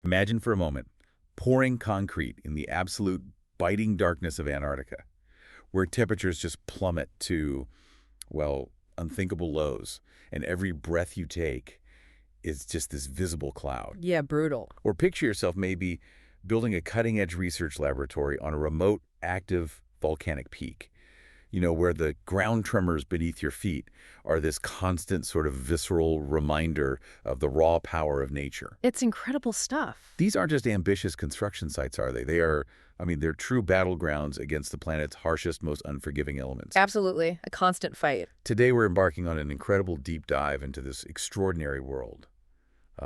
Imagine for a moment pouring concrete in the absolute biting darkness of Antarctica, where temperatures just plummet to, well, unthinkable lows, and every breath you take is just this visible cloud. Yeah, brutal. Or picture yourself maybe building a cutting-edge research laboratory on a remote, active volcanic peak, where the ground tremors beneath your feet are this constant sort of visceral reminder of the raw power of nature. It's incredible stuff. These aren't just ambitious construction sites, are they? They're true battlegrounds against the planet's harshest, most unforgiving elements. Absolutely. A constant fight. Today, we're embarking on an incredible deep dive into this extraordinary world.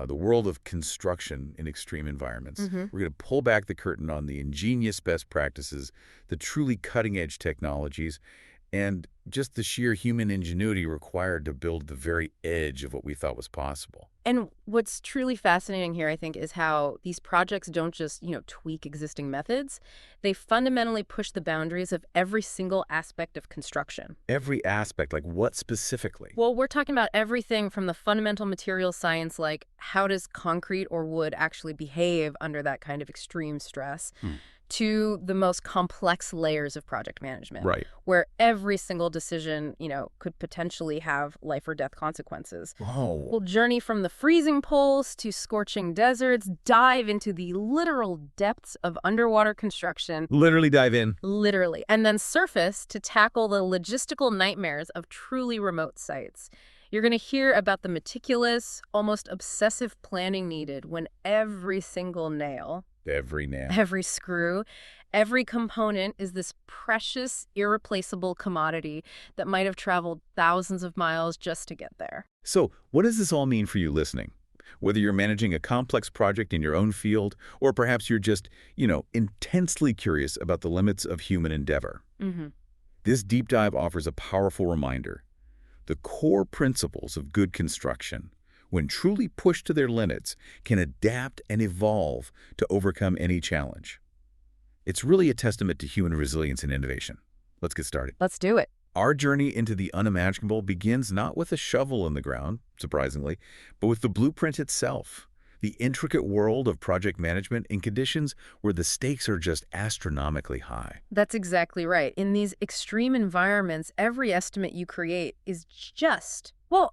The world of construction in extreme environments. We're going to pull back the curtain on the ingenious best practices, the truly cutting-edge technologies, and just the sheer human ingenuity required to build the very edge of what we thought was possible. And what's truly fascinating here, I think, is how these projects don't just, tweak existing methods. They fundamentally push the boundaries of every single aspect of construction. Every aspect, like what specifically? Well, we're talking about everything from the fundamental material science, like how does concrete or wood actually behave under that kind of extreme stress, to the most complex layers of project management, Right. where every single decision, could potentially have life or death consequences. Oh. We'll journey from the freezing poles to scorching deserts, dive into the literal depths of underwater construction. Literally dive in. Literally. And then surface to tackle the logistical nightmares of truly remote sites. You're going to hear about the meticulous, almost obsessive planning needed when every single nail, every screw, every component is this precious, irreplaceable commodity that might have traveled thousands of miles just to get there. So, what does this all mean for you listening? Whether you're managing a complex project in your own field, or perhaps you're just, intensely curious about the limits of human endeavor. This deep dive offers a powerful reminder. The core principles of good construction, when truly pushed to their limits, can adapt and evolve to overcome any challenge. It's really a testament to human resilience and innovation. Let's get started. Let's do it. Our journey into the unimaginable begins not with a shovel in the ground, surprisingly, but with the blueprint itself, the intricate world of project management in conditions where the stakes are just astronomically high. That's exactly right. In these extreme environments, every estimate you create is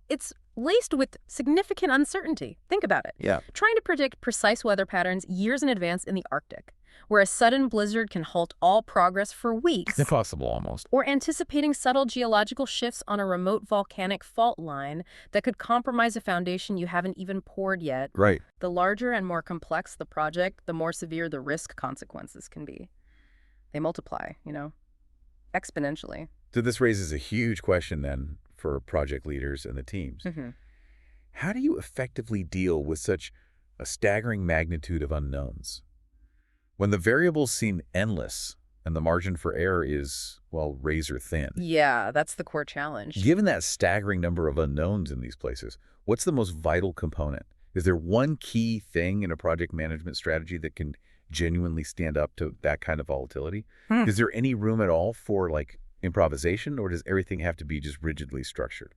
it's laced with significant uncertainty. Think about it. Yeah. Trying to predict precise weather patterns years in advance in the Arctic, where a sudden blizzard can halt all progress for weeks. Impossible, almost. Or anticipating subtle geological shifts on a remote volcanic fault line that could compromise a foundation you haven't even poured yet. Right. The larger and more complex the project, the more severe the risk consequences can be. They multiply, exponentially. So this raises a huge question then for project leaders and the teams. How do you effectively deal with such a staggering magnitude of unknowns? When the variables seem endless and the margin for error is, razor thin. Yeah, that's the core challenge. Given that staggering number of unknowns in these places, what's the most vital component? Is there one key thing in a project management strategy that can genuinely stand up to that kind of volatility? Is there any room at all for, improvisation, or does everything have to be just rigidly structured?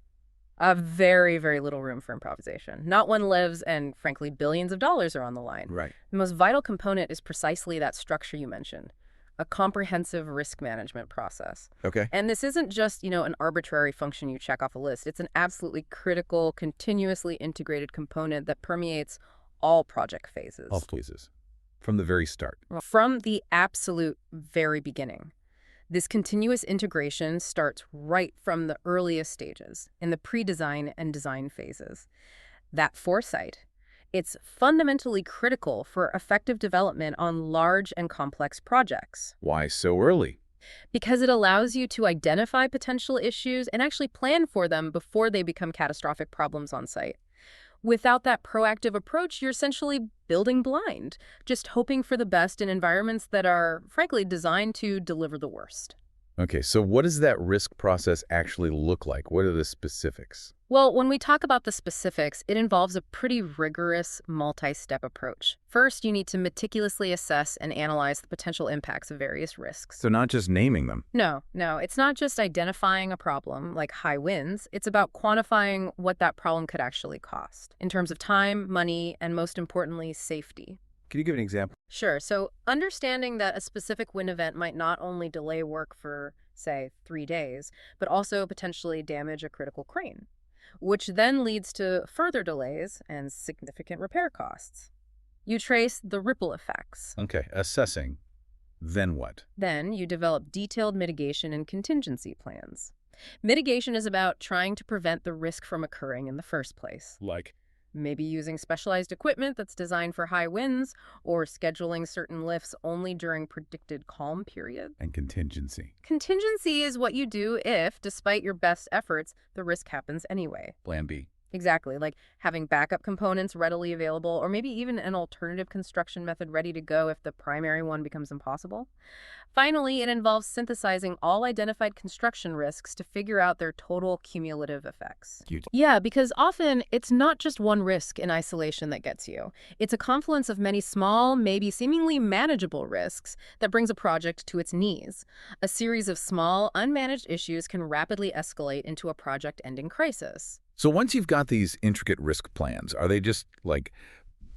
Very, very little room for improvisation. Not when lives and, frankly, billions of dollars are on the line. Right. The most vital component is precisely that structure you mentioned, a comprehensive risk management process. Okay. And this isn't just, an arbitrary function you check off a list. It's an absolutely critical, continuously integrated component that permeates all project phases. All phases. From the very start. From the absolute very beginning. This continuous integration starts right from the earliest stages, in the pre-design and design phases. That foresight, it's fundamentally critical for effective development on large and complex projects. Why so early? Because it allows you to identify potential issues and actually plan for them before they become catastrophic problems on site. Without that proactive approach, you're essentially building blind, just hoping for the best in environments that are, frankly, designed to deliver the worst. Okay, so what does that risk process actually look like? What are the specifics? Well, when we talk about the specifics, it involves a pretty rigorous multi-step approach. First, you need to meticulously assess and analyze the potential impacts of various risks. So not just naming them. No, it's not just identifying a problem like high winds. It's about quantifying what that problem could actually cost in terms of time, money, and most importantly, safety. Can you give an example? Sure. So understanding that a specific wind event might not only delay work for, say, 3 days, but also potentially damage a critical crane, which then leads to further delays and significant repair costs. You trace the ripple effects. Okay, assessing. Then what? Then you develop detailed mitigation and contingency plans. Mitigation is about trying to prevent the risk from occurring in the first place. Like? Maybe using specialized equipment that's designed for high winds, or scheduling certain lifts only during predicted calm periods. And contingency. Contingency is what you do if, despite your best efforts, the risk happens anyway. Plan B. Exactly, like having backup components readily available, or maybe even an alternative construction method ready to go if the primary one becomes impossible. Finally, it involves synthesizing all identified construction risks to figure out their total cumulative effects. Cute. Yeah, because often it's not just one risk in isolation that gets you. It's a confluence of many small, maybe seemingly manageable risks that brings a project to its knees. A series of small, unmanaged issues can rapidly escalate into a project-ending crisis. So once you've got these intricate risk plans, are they just like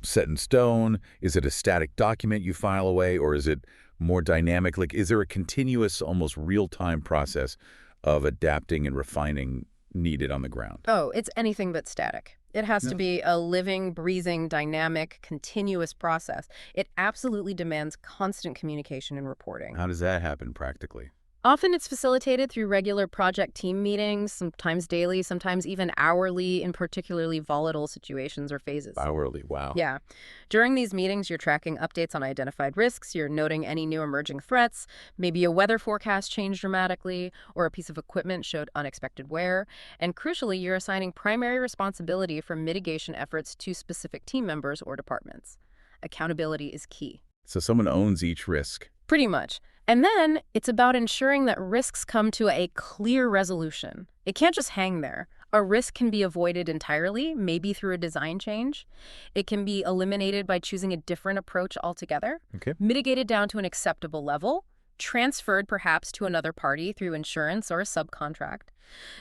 set in stone? Is it a static document you file away, or is it more dynamic? Like, is there a continuous, almost real-time process of adapting and refining needed on the ground? Oh, it's anything but static. It has to be a living, breathing, dynamic, continuous process. It absolutely demands constant communication and reporting. How does that happen practically? Often it's facilitated through regular project team meetings, sometimes daily, sometimes even hourly in particularly volatile situations or phases. Hourly, wow. Yeah. During these meetings, you're tracking updates on identified risks, you're noting any new emerging threats, maybe a weather forecast changed dramatically, or a piece of equipment showed unexpected wear, and crucially, you're assigning primary responsibility for mitigation efforts to specific team members or departments. Accountability is key. So someone owns each risk. Pretty much. And then it's about ensuring that risks come to a clear resolution. It can't just hang there. A risk can be avoided entirely, maybe through a design change. It can be eliminated by choosing a different approach altogether. Okay. Mitigated down to an acceptable level, transferred perhaps to another party through insurance or a subcontract,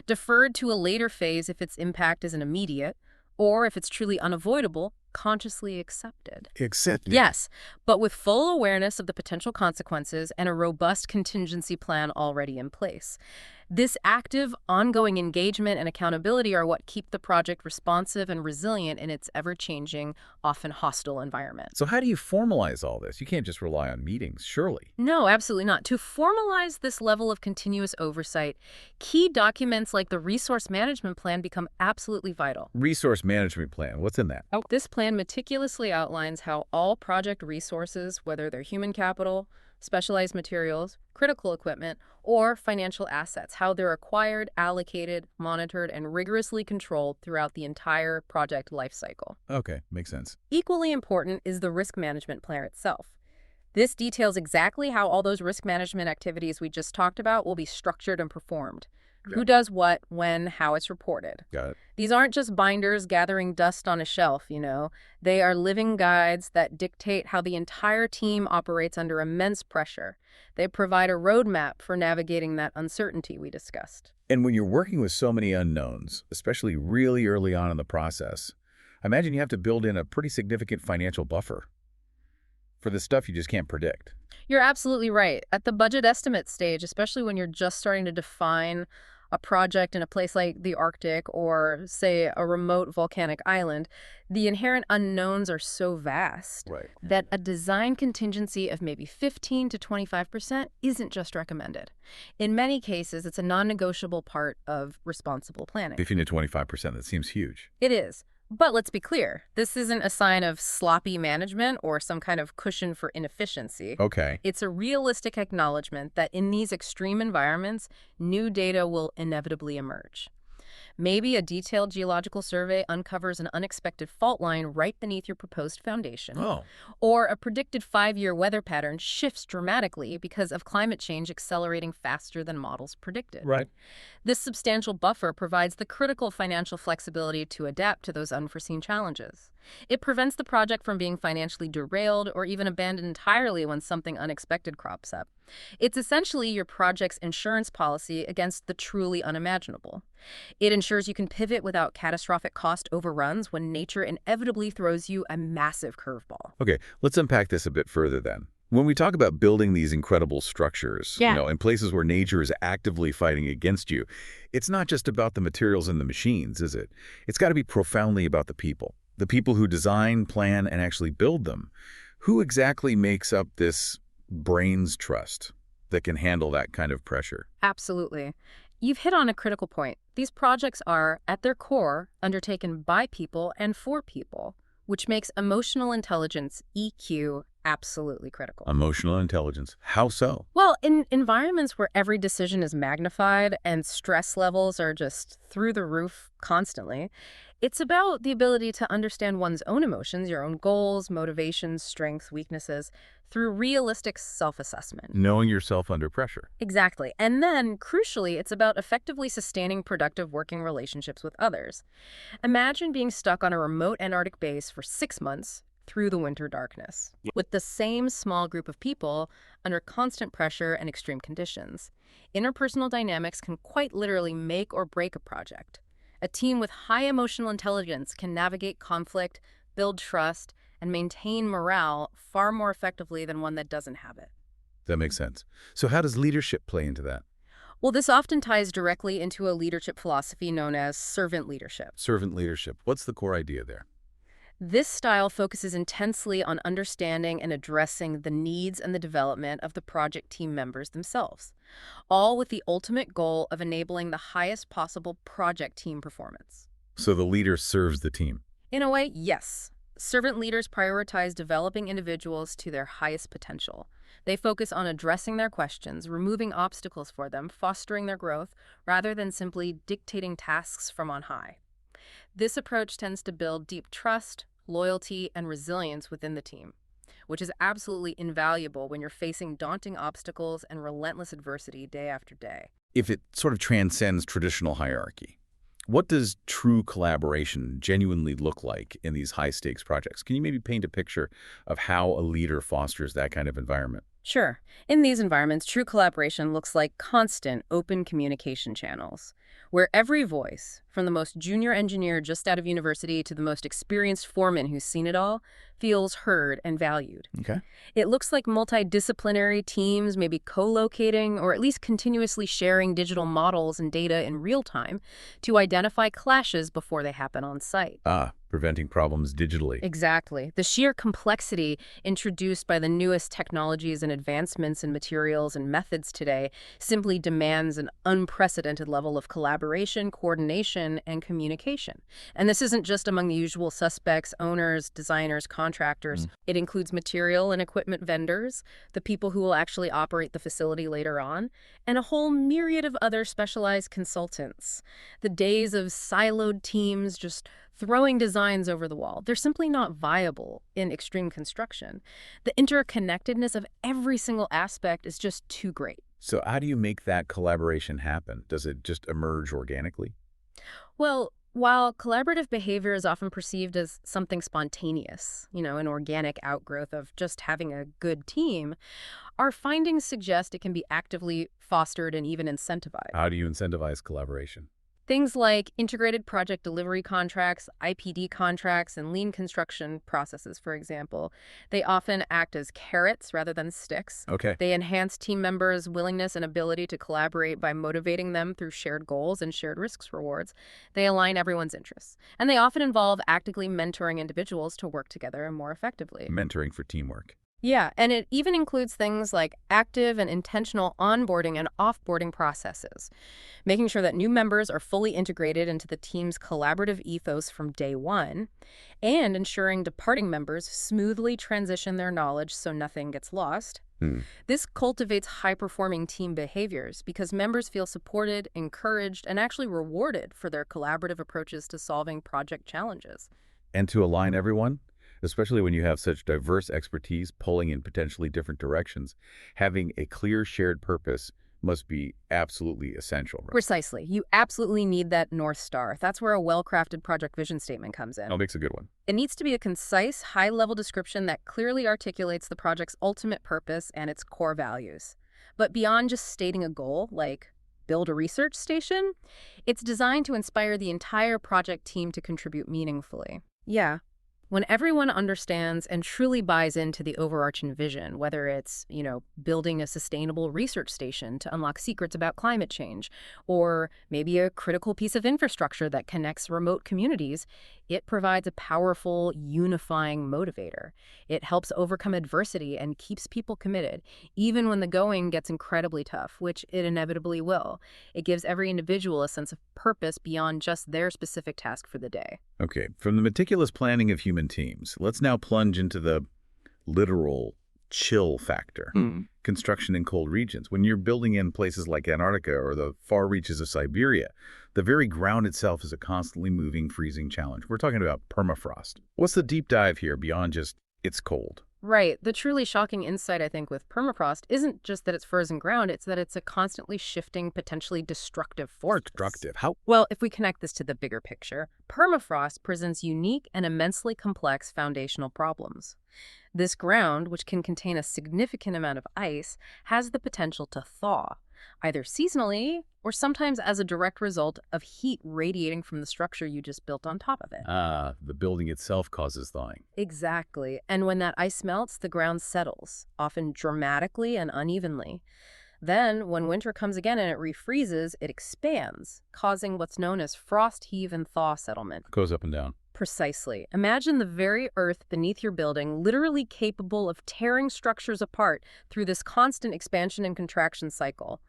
deferred to a later phase if its impact isn't immediate, or if it's truly unavoidable, consciously accepted. Accepted? Yes, but with full awareness of the potential consequences and a robust contingency plan already in place. This active, ongoing engagement and accountability are what keep the project responsive and resilient in its ever-changing, often hostile environment. So how do you formalize all this? You can't just rely on meetings, surely. No, absolutely not. To formalize this level of continuous oversight, key documents like the resource management plan become absolutely vital. Resource management plan, what's in that? This plan meticulously outlines how all project resources, whether they're human capital, specialized materials, critical equipment, or financial assets, how they're acquired, allocated, monitored, and rigorously controlled throughout the entire project lifecycle. Okay, makes sense. Equally important is the risk management plan itself. This details exactly how all those risk management activities we just talked about will be structured and performed. Who does what, when, how it's reported. Got it. These aren't just binders gathering dust on a shelf, you know. They are living guides that dictate how the entire team operates under immense pressure. They provide a roadmap for navigating that uncertainty we discussed. And when you're working with so many unknowns, especially really early on in the process, I imagine you have to build in a pretty significant financial buffer for the stuff you just can't predict. You're absolutely right. At the budget estimate stage, especially when you're just starting to define a project in a place like the Arctic or, say, a remote volcanic island, the inherent unknowns are so vast that a design contingency of maybe 15 to 25% isn't just recommended. In many cases, it's a non-negotiable part of responsible planning. 15 to 25%, that seems huge. It is. But let's be clear, this isn't a sign of sloppy management or some kind of cushion for inefficiency. Okay. It's a realistic acknowledgement that in these extreme environments, new data will inevitably emerge. Maybe a detailed geological survey uncovers an unexpected fault line right beneath your proposed foundation. Or a predicted 5-year weather pattern shifts dramatically because of climate change accelerating faster than models predicted. This substantial buffer provides the critical financial flexibility to adapt to those unforeseen challenges. It prevents the project from being financially derailed or even abandoned entirely when something unexpected crops up. It's essentially your project's insurance policy against the truly unimaginable. It ensures you can pivot without catastrophic cost overruns when nature inevitably throws you a massive curveball. Okay, let's unpack this a bit further then. When we talk about building these incredible structures, in places where nature is actively fighting against you, it's not just about the materials and the machines, is it? It's got to be profoundly about the people who design, plan, and actually build them. Who exactly makes up this brains trust that can handle that kind of pressure? Absolutely. You've hit on a critical point. These projects are, at their core, undertaken by people and for people, which makes emotional intelligence, EQ, absolutely critical. Emotional intelligence. How so? Well, in environments where every decision is magnified and stress levels are just through the roof constantly, it's about the ability to understand one's own emotions, your own goals, motivations, strengths, weaknesses, through realistic self-assessment. Knowing yourself under pressure. Exactly. And then, crucially, it's about effectively sustaining productive working relationships with others. Imagine being stuck on a remote Antarctic base for 6 months through the winter darkness, with the same small group of people under constant pressure and extreme conditions. Interpersonal dynamics can quite literally make or break a project. A team with high emotional intelligence can navigate conflict, build trust, and maintain morale far more effectively than one that doesn't have it. That makes sense. So how does leadership play into that? Well, this often ties directly into a leadership philosophy known as servant leadership. Servant leadership. What's the core idea there? This style focuses intensely on understanding and addressing the needs and the development of the project team members themselves, all with the ultimate goal of enabling the highest possible project team performance. So the leader serves the team. In a way, yes. Servant leaders prioritize developing individuals to their highest potential. They focus on addressing their questions, removing obstacles for them, fostering their growth, rather than simply dictating tasks from on high. This approach tends to build deep trust, loyalty, and resilience within the team, which is absolutely invaluable when you're facing daunting obstacles and relentless adversity day after day. If it sort of transcends traditional hierarchy, what does true collaboration genuinely look like in these high-stakes projects? Can you maybe paint a picture of how a leader fosters that kind of environment? Sure. In these environments, true collaboration looks like constant, open communication channels, where every voice, from the most junior engineer just out of university to the most experienced foreman who's seen it all, feels heard and valued. Okay. It looks like multidisciplinary teams maybe co-locating or at least continuously sharing digital models and data in real time to identify clashes before they happen on site. Preventing problems digitally. Exactly. The sheer complexity introduced by the newest technologies and advancements in materials and methods today simply demands an unprecedented level of collaboration, coordination, and communication. And this isn't just among the usual suspects, owners, designers, contractors. It includes material and equipment vendors, the people who will actually operate the facility later on, and a whole myriad of other specialized consultants. The days of siloed teams just throwing designs over the wall, they're simply not viable in extreme construction. The interconnectedness of every single aspect is just too great. So how do you make that collaboration happen? Does it just emerge organically? Well, while collaborative behavior is often perceived as something spontaneous, an organic outgrowth of just having a good team, our findings suggest it can be actively fostered and even incentivized. How do you incentivize collaboration? Things like integrated project delivery contracts, IPD contracts, and lean construction processes, for example, they often act as carrots rather than sticks. Okay. They enhance team members' willingness and ability to collaborate by motivating them through shared goals and shared risks rewards. They align everyone's interests. And they often involve actively mentoring individuals to work together more effectively. Mentoring for teamwork. Yeah, and it even includes things like active and intentional onboarding and offboarding processes, making sure that new members are fully integrated into the team's collaborative ethos from day one, and ensuring departing members smoothly transition their knowledge so nothing gets lost. This cultivates high-performing team behaviors because members feel supported, encouraged, and actually rewarded for their collaborative approaches to solving project challenges. And to align everyone? Especially when you have such diverse expertise pulling in potentially different directions, having a clear shared purpose must be absolutely essential. Right? Precisely. You absolutely need that North Star. That's where a well-crafted project vision statement comes in. That makes a good one. It needs to be a concise, high-level description that clearly articulates the project's ultimate purpose and its core values. But beyond just stating a goal, like build a research station, it's designed to inspire the entire project team to contribute meaningfully. Yeah. When everyone understands and truly buys into the overarching vision, whether it's, building a sustainable research station to unlock secrets about climate change, or maybe a critical piece of infrastructure that connects remote communities, it provides a powerful, unifying motivator. It helps overcome adversity and keeps people committed, even when the going gets incredibly tough, which it inevitably will. It gives every individual a sense of purpose beyond just their specific task for the day. Okay, from the meticulous planning of human teams, let's now plunge into the literal chill factor. Construction in cold regions. When you're building in places like Antarctica or the far reaches of Siberia, the very ground itself is a constantly moving, freezing challenge. We're talking about permafrost. What's the deep dive here beyond just it's cold? Right. The truly shocking insight, I think, with permafrost isn't just that it's frozen ground, it's that it's a constantly shifting, potentially destructive force. Destructive. How? Well, if we connect this to the bigger picture, permafrost presents unique and immensely complex foundational problems. This ground, which can contain a significant amount of ice, has the potential to thaw, either seasonally or sometimes as a direct result of heat radiating from the structure you just built on top of it. The building itself causes thawing. Exactly. And when that ice melts, the ground settles, often dramatically and unevenly. Then, when winter comes again and it refreezes, it expands, causing what's known as frost heave and thaw settlement. Goes up and down. Precisely. Imagine the very earth beneath your building literally capable of tearing structures apart through this constant expansion and contraction cycle.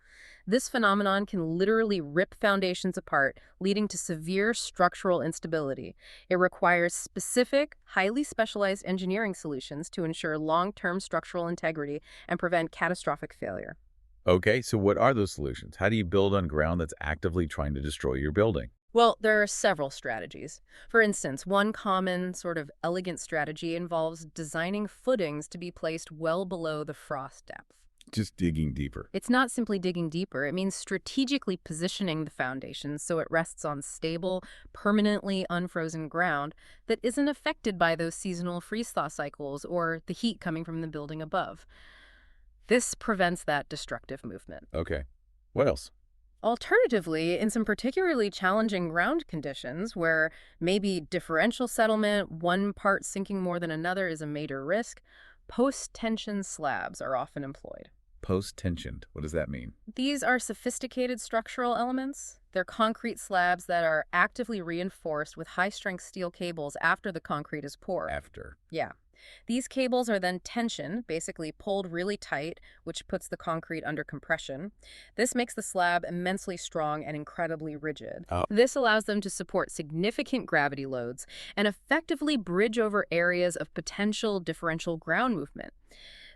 This phenomenon can literally rip foundations apart, leading to severe structural instability. It requires specific, highly specialized engineering solutions to ensure long-term structural integrity and prevent catastrophic failure. Okay, so what are those solutions? How do you build on ground that's actively trying to destroy your building? Well, there are several strategies. For instance, one common sort of elegant strategy involves designing footings to be placed well below the frost depth. Just digging deeper. It's not simply digging deeper. It means strategically positioning the foundation so it rests on stable, permanently unfrozen ground that isn't affected by those seasonal freeze-thaw cycles or the heat coming from the building above. This prevents that destructive movement. Okay. What else? Alternatively, in some particularly challenging ground conditions where maybe differential settlement, one part sinking more than another is a major risk, post-tension slabs are often employed. Post-tensioned. What does that mean? These are sophisticated structural elements. They're concrete slabs that are actively reinforced with high-strength steel cables after the concrete is poured. After. Yeah. These cables are then tensioned, basically pulled really tight, which puts the concrete under compression. This makes the slab immensely strong and incredibly rigid. This allows them to support significant gravity loads and effectively bridge over areas of potential differential ground movement.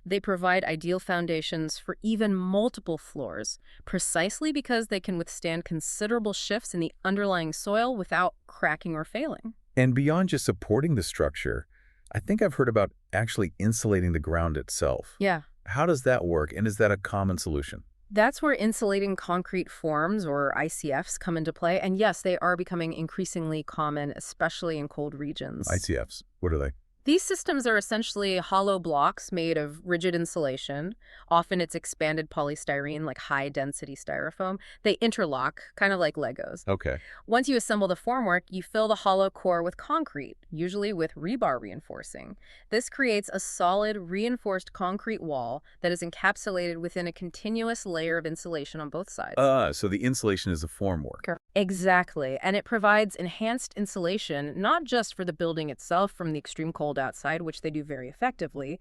They provide ideal foundations for even multiple floors, precisely because they can withstand considerable shifts in the underlying soil without cracking or failing. And beyond just supporting the structure, I think I've heard about actually insulating the ground itself. Yeah. How does that work, and is that a common solution? That's where insulating concrete forms, or ICFs, come into play. And yes, they are becoming increasingly common, especially in cold regions. ICFs, what are they? These systems are essentially hollow blocks made of rigid insulation. Often it's expanded polystyrene, like high-density styrofoam. They interlock, kind of like Legos. Okay. Once you assemble the formwork, you fill the hollow core with concrete, usually with rebar reinforcing. This creates a solid, reinforced concrete wall that is encapsulated within a continuous layer of insulation on both sides. So the insulation is the formwork. Exactly. And it provides enhanced insulation, not just for the building itself from the extreme cold outside, which they do very effectively,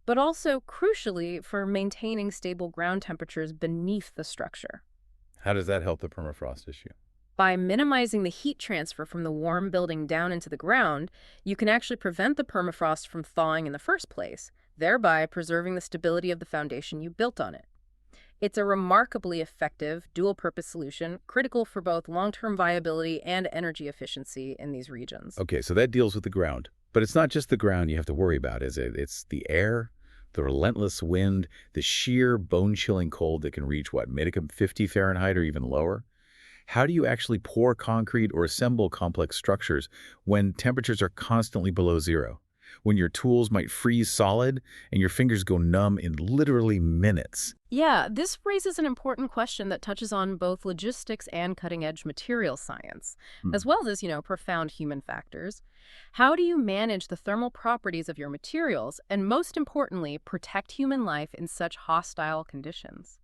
but also, crucially, for maintaining stable ground temperatures beneath the structure. How does that help the permafrost issue? By minimizing the heat transfer from the warm building down into the ground, you can actually prevent the permafrost from thawing in the first place, thereby preserving the stability of the foundation you built on it. It's a remarkably effective, dual-purpose solution, critical for both long-term viability and energy efficiency in these regions. Okay, so that deals with the ground. But it's not just the ground you have to worry about, is it? It's the air, the relentless wind, the sheer bone-chilling cold that can reach, maybe 50 Fahrenheit or even lower? How do you actually pour concrete or assemble complex structures when temperatures are constantly below zero? when your tools might freeze solid and your fingers go numb in literally minutes. Yeah, this raises an important question that touches on both logistics and cutting-edge material science, Hmm. as well as, profound human factors. How do you manage the thermal properties of your materials and, most importantly, protect human life in such hostile conditions?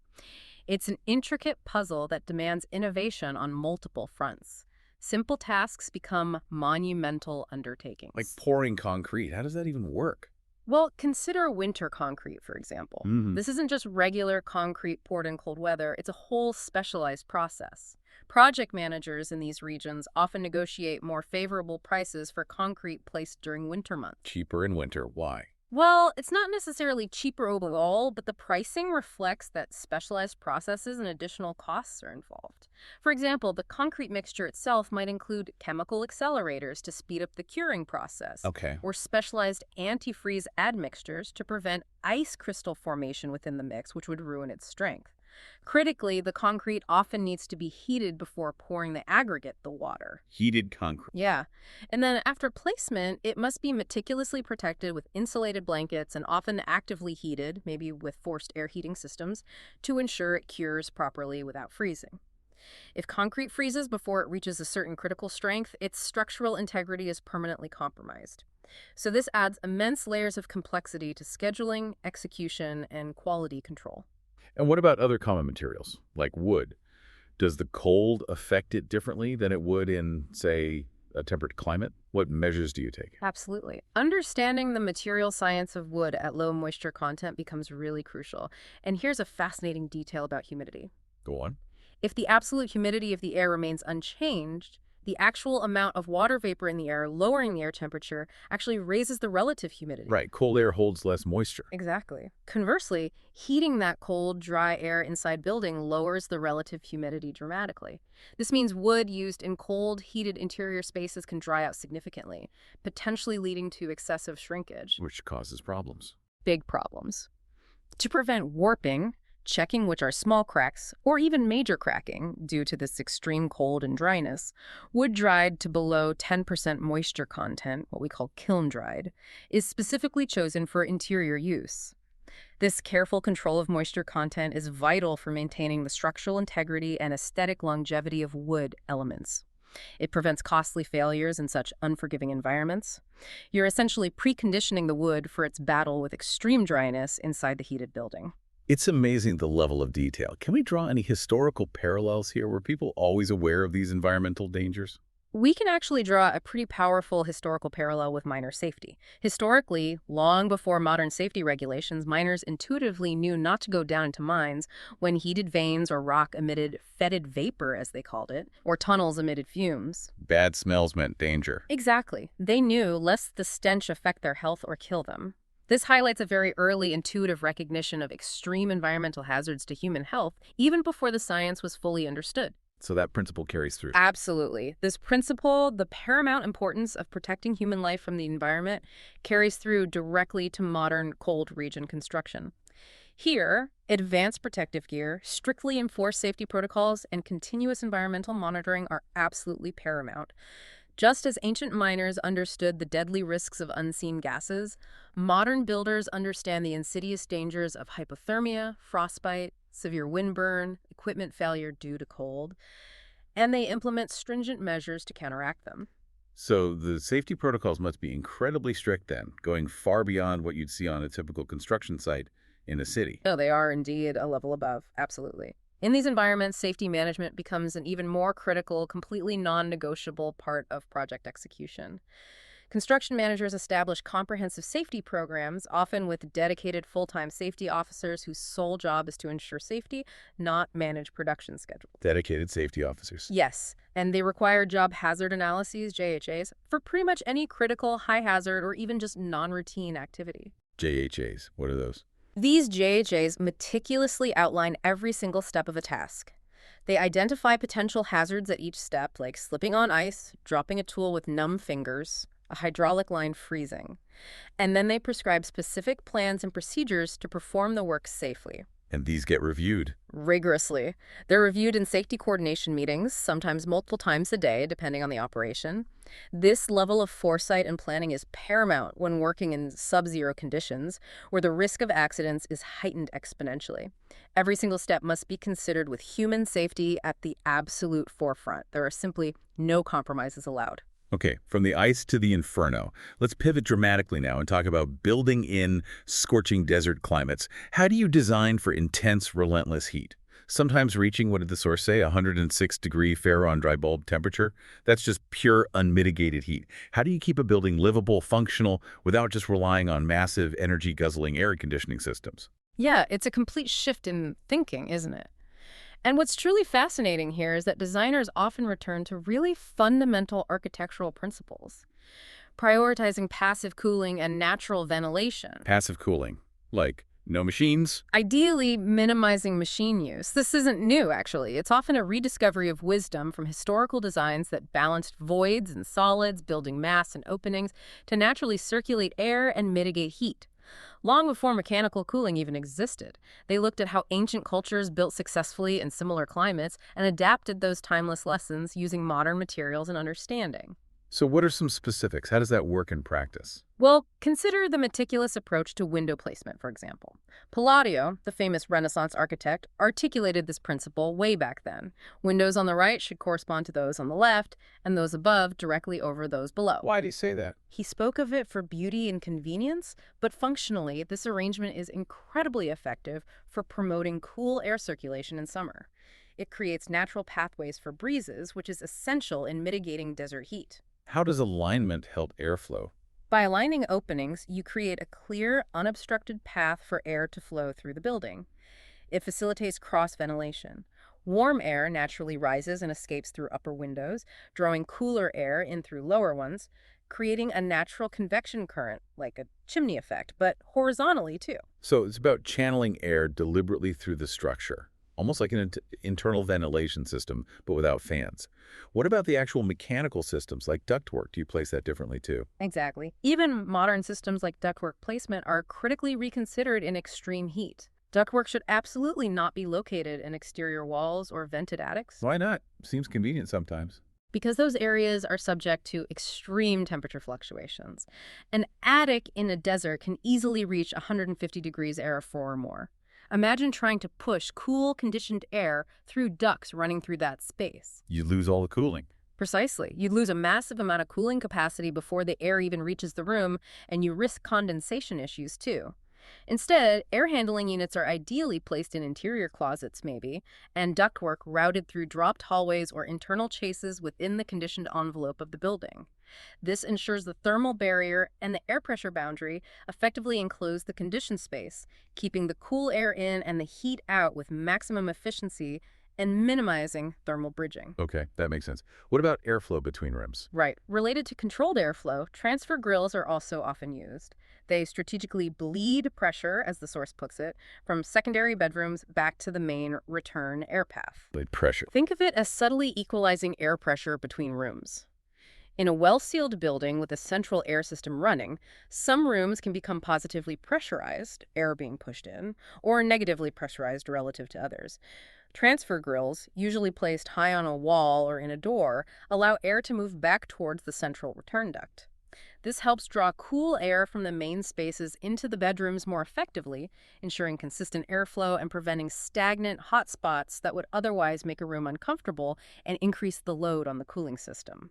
It's an intricate puzzle that demands innovation on multiple fronts. Simple tasks become monumental Like undertakings. pouring concrete. How does that even work? Well, consider winter concrete, for example. Hmm. This isn't just regular concrete poured in cold weather, it's a whole specialized process. Project managers in these regions often negotiate more favorable prices for concrete placed during winter months. Cheaper in winter. Why? Well, it's not necessarily cheaper overall, but the pricing reflects that specialized processes and additional costs are involved. For example, the concrete mixture itself might include chemical accelerators to speed up the curing process, Okay. or specialized antifreeze admixtures to prevent ice crystal formation within the mix, which would ruin its strength. Critically, the concrete often needs to be heated before pouring the aggregate, the water. Heated concrete. Yeah. And then after placement, it must be meticulously protected with insulated blankets and often actively heated, maybe with forced air heating systems, to ensure it cures properly without freezing. If concrete freezes before it reaches a certain critical strength, its structural integrity is permanently compromised. So this adds immense layers of complexity to scheduling, execution, and quality control. And what about other common materials, like wood? Does the cold affect it differently than it would in, say, a temperate climate? What measures do you take? Absolutely. Understanding the material science of wood at low moisture content becomes really crucial. And here's a fascinating detail about humidity. Go on. If the absolute humidity of the air remains unchanged, the actual amount of water vapor in the air lowering the air temperature actually raises the relative humidity. Right, cold air holds less moisture. Exactly. Conversely, heating that cold, dry air inside building lowers the relative humidity dramatically. This means wood used in cold, heated interior spaces can dry out significantly, potentially leading to excessive shrinkage. Which causes problems. Big problems. To prevent warping, checking which are small cracks or even major cracking due to this extreme cold and dryness, wood dried to below 10% moisture content, what we call kiln dried, is specifically chosen for interior use. This careful control of moisture content is vital for maintaining the structural integrity and aesthetic longevity of wood elements. It prevents costly failures in such unforgiving environments. You're essentially preconditioning the wood for its battle with extreme dryness inside the heated building. It's amazing the level of detail. Can we draw any historical parallels here? Were people always aware of these environmental dangers? We can actually draw a pretty powerful historical parallel with miner safety. Historically, long before modern safety regulations, miners intuitively knew not to go down into mines when heated veins or rock emitted fetid vapor, as they called it, or tunnels emitted fumes. Bad smells meant danger. Exactly. They knew lest the stench affect their health or kill them. This highlights a very early intuitive recognition of extreme environmental hazards to human health, even before the science was fully understood. So that principle carries through. Absolutely. This principle, the paramount importance of protecting human life from the environment, carries through directly to modern cold region construction. Here, advanced protective gear, strictly enforced safety protocols, and continuous environmental monitoring are absolutely paramount. Just as ancient miners understood the deadly risks of unseen gases, modern builders understand the insidious dangers of hypothermia, frostbite, severe windburn, equipment failure due to cold, and they implement stringent measures to counteract them. So the safety protocols must be incredibly strict then, going far beyond what you'd see on a typical construction site in a city. No, they are indeed a level above, absolutely. In these environments, safety management becomes an even more critical, completely non-negotiable part of project execution. Construction managers establish comprehensive safety programs, often with dedicated full-time safety officers whose sole job is to ensure safety, not manage production schedules. Dedicated safety officers. Yes, and they require job hazard analyses, JHAs, for pretty much any critical, high-hazard, or even just non-routine activity. JHAs, what are those? These JHAs meticulously outline every single step of a task. They identify potential hazards at each step, like slipping on ice, dropping a tool with numb fingers, a hydraulic line freezing. And then they prescribe specific plans and procedures to perform the work safely. And these get reviewed. Rigorously. They're reviewed in safety coordination meetings, sometimes multiple times a day, depending on the operation. This level of foresight and planning is paramount when working in sub-zero conditions, where the risk of accidents is heightened exponentially. Every single step must be considered with human safety at the absolute forefront. There are simply no compromises allowed. Okay, from the ice to the inferno. Let's pivot dramatically now and talk about building in scorching desert climates. How do you design for intense, relentless heat? Sometimes reaching, what did the source say, 106-degree Fahrenheit dry bulb temperature? That's just pure, unmitigated heat. How do you keep a building livable, functional, without just relying on massive, energy-guzzling air conditioning systems? Yeah, it's a complete shift in thinking, isn't it? And what's truly fascinating here is that designers often return to really fundamental architectural principles, prioritizing passive cooling and natural ventilation. Passive cooling. Like, no machines? Ideally, minimizing machine use. This isn't new, actually. It's often a rediscovery of wisdom from historical designs that balanced voids and solids, building mass and openings to naturally circulate air and mitigate heat. Long before mechanical cooling even existed, they looked at how ancient cultures built successfully in similar climates and adapted those timeless lessons using modern materials and understanding. So what are some specifics? How does that work in practice? Well, consider the meticulous approach to window placement, for example. Palladio, the famous Renaissance architect, articulated this principle way back then. Windows on the right should correspond to those on the left, and those above directly over those below. Why do you say that? He spoke of it for beauty and convenience, but functionally, this arrangement is incredibly effective for promoting cool air circulation in summer. It creates natural pathways for breezes, which is essential in mitigating desert heat. How does alignment help airflow? By aligning openings, you create a clear, unobstructed path for air to flow through the building. It facilitates cross-ventilation. Warm air naturally rises and escapes through upper windows, drawing cooler air in through lower ones, creating a natural convection current, like a chimney effect, but horizontally too. So it's about channeling air deliberately through the structure, almost like an internal ventilation system, but without fans. What about the actual mechanical systems like ductwork? Do you place that differently too? Exactly. Even modern systems like ductwork placement are critically reconsidered in extreme heat. Ductwork should absolutely not be located in exterior walls or vented attics, Why not? Seems convenient sometimes. because those areas are subject to extreme temperature fluctuations. An attic in a desert can easily reach 150 degrees airflow or more. Imagine trying to push cool, conditioned air through ducts running through that space. You lose all the cooling. Precisely. You'd lose a massive amount of cooling capacity before the air even reaches the room, and you risk condensation issues too. Instead, air handling units are ideally placed in interior closets, maybe, and ductwork routed through dropped hallways or internal chases within the conditioned envelope of the building. This ensures the thermal barrier and the air pressure boundary effectively enclose the conditioned space, keeping the cool air in and the heat out with maximum efficiency and minimizing thermal bridging. Okay, that makes sense. What about airflow between rooms? Right. Related to controlled airflow, transfer grills are also often used. They strategically bleed pressure, as the source puts it, from secondary bedrooms back to the main return air path. Blade pressure. Think of it as subtly equalizing air pressure between rooms. In a well-sealed building with a central air system running, some rooms can become positively pressurized, air being pushed in, or negatively pressurized relative to others. Transfer grills, usually placed high on a wall or in a door, allow air to move back towards the central return duct. This helps draw cool air from the main spaces into the bedrooms more effectively, ensuring consistent airflow and preventing stagnant hot spots that would otherwise make a room uncomfortable and increase the load on the cooling system.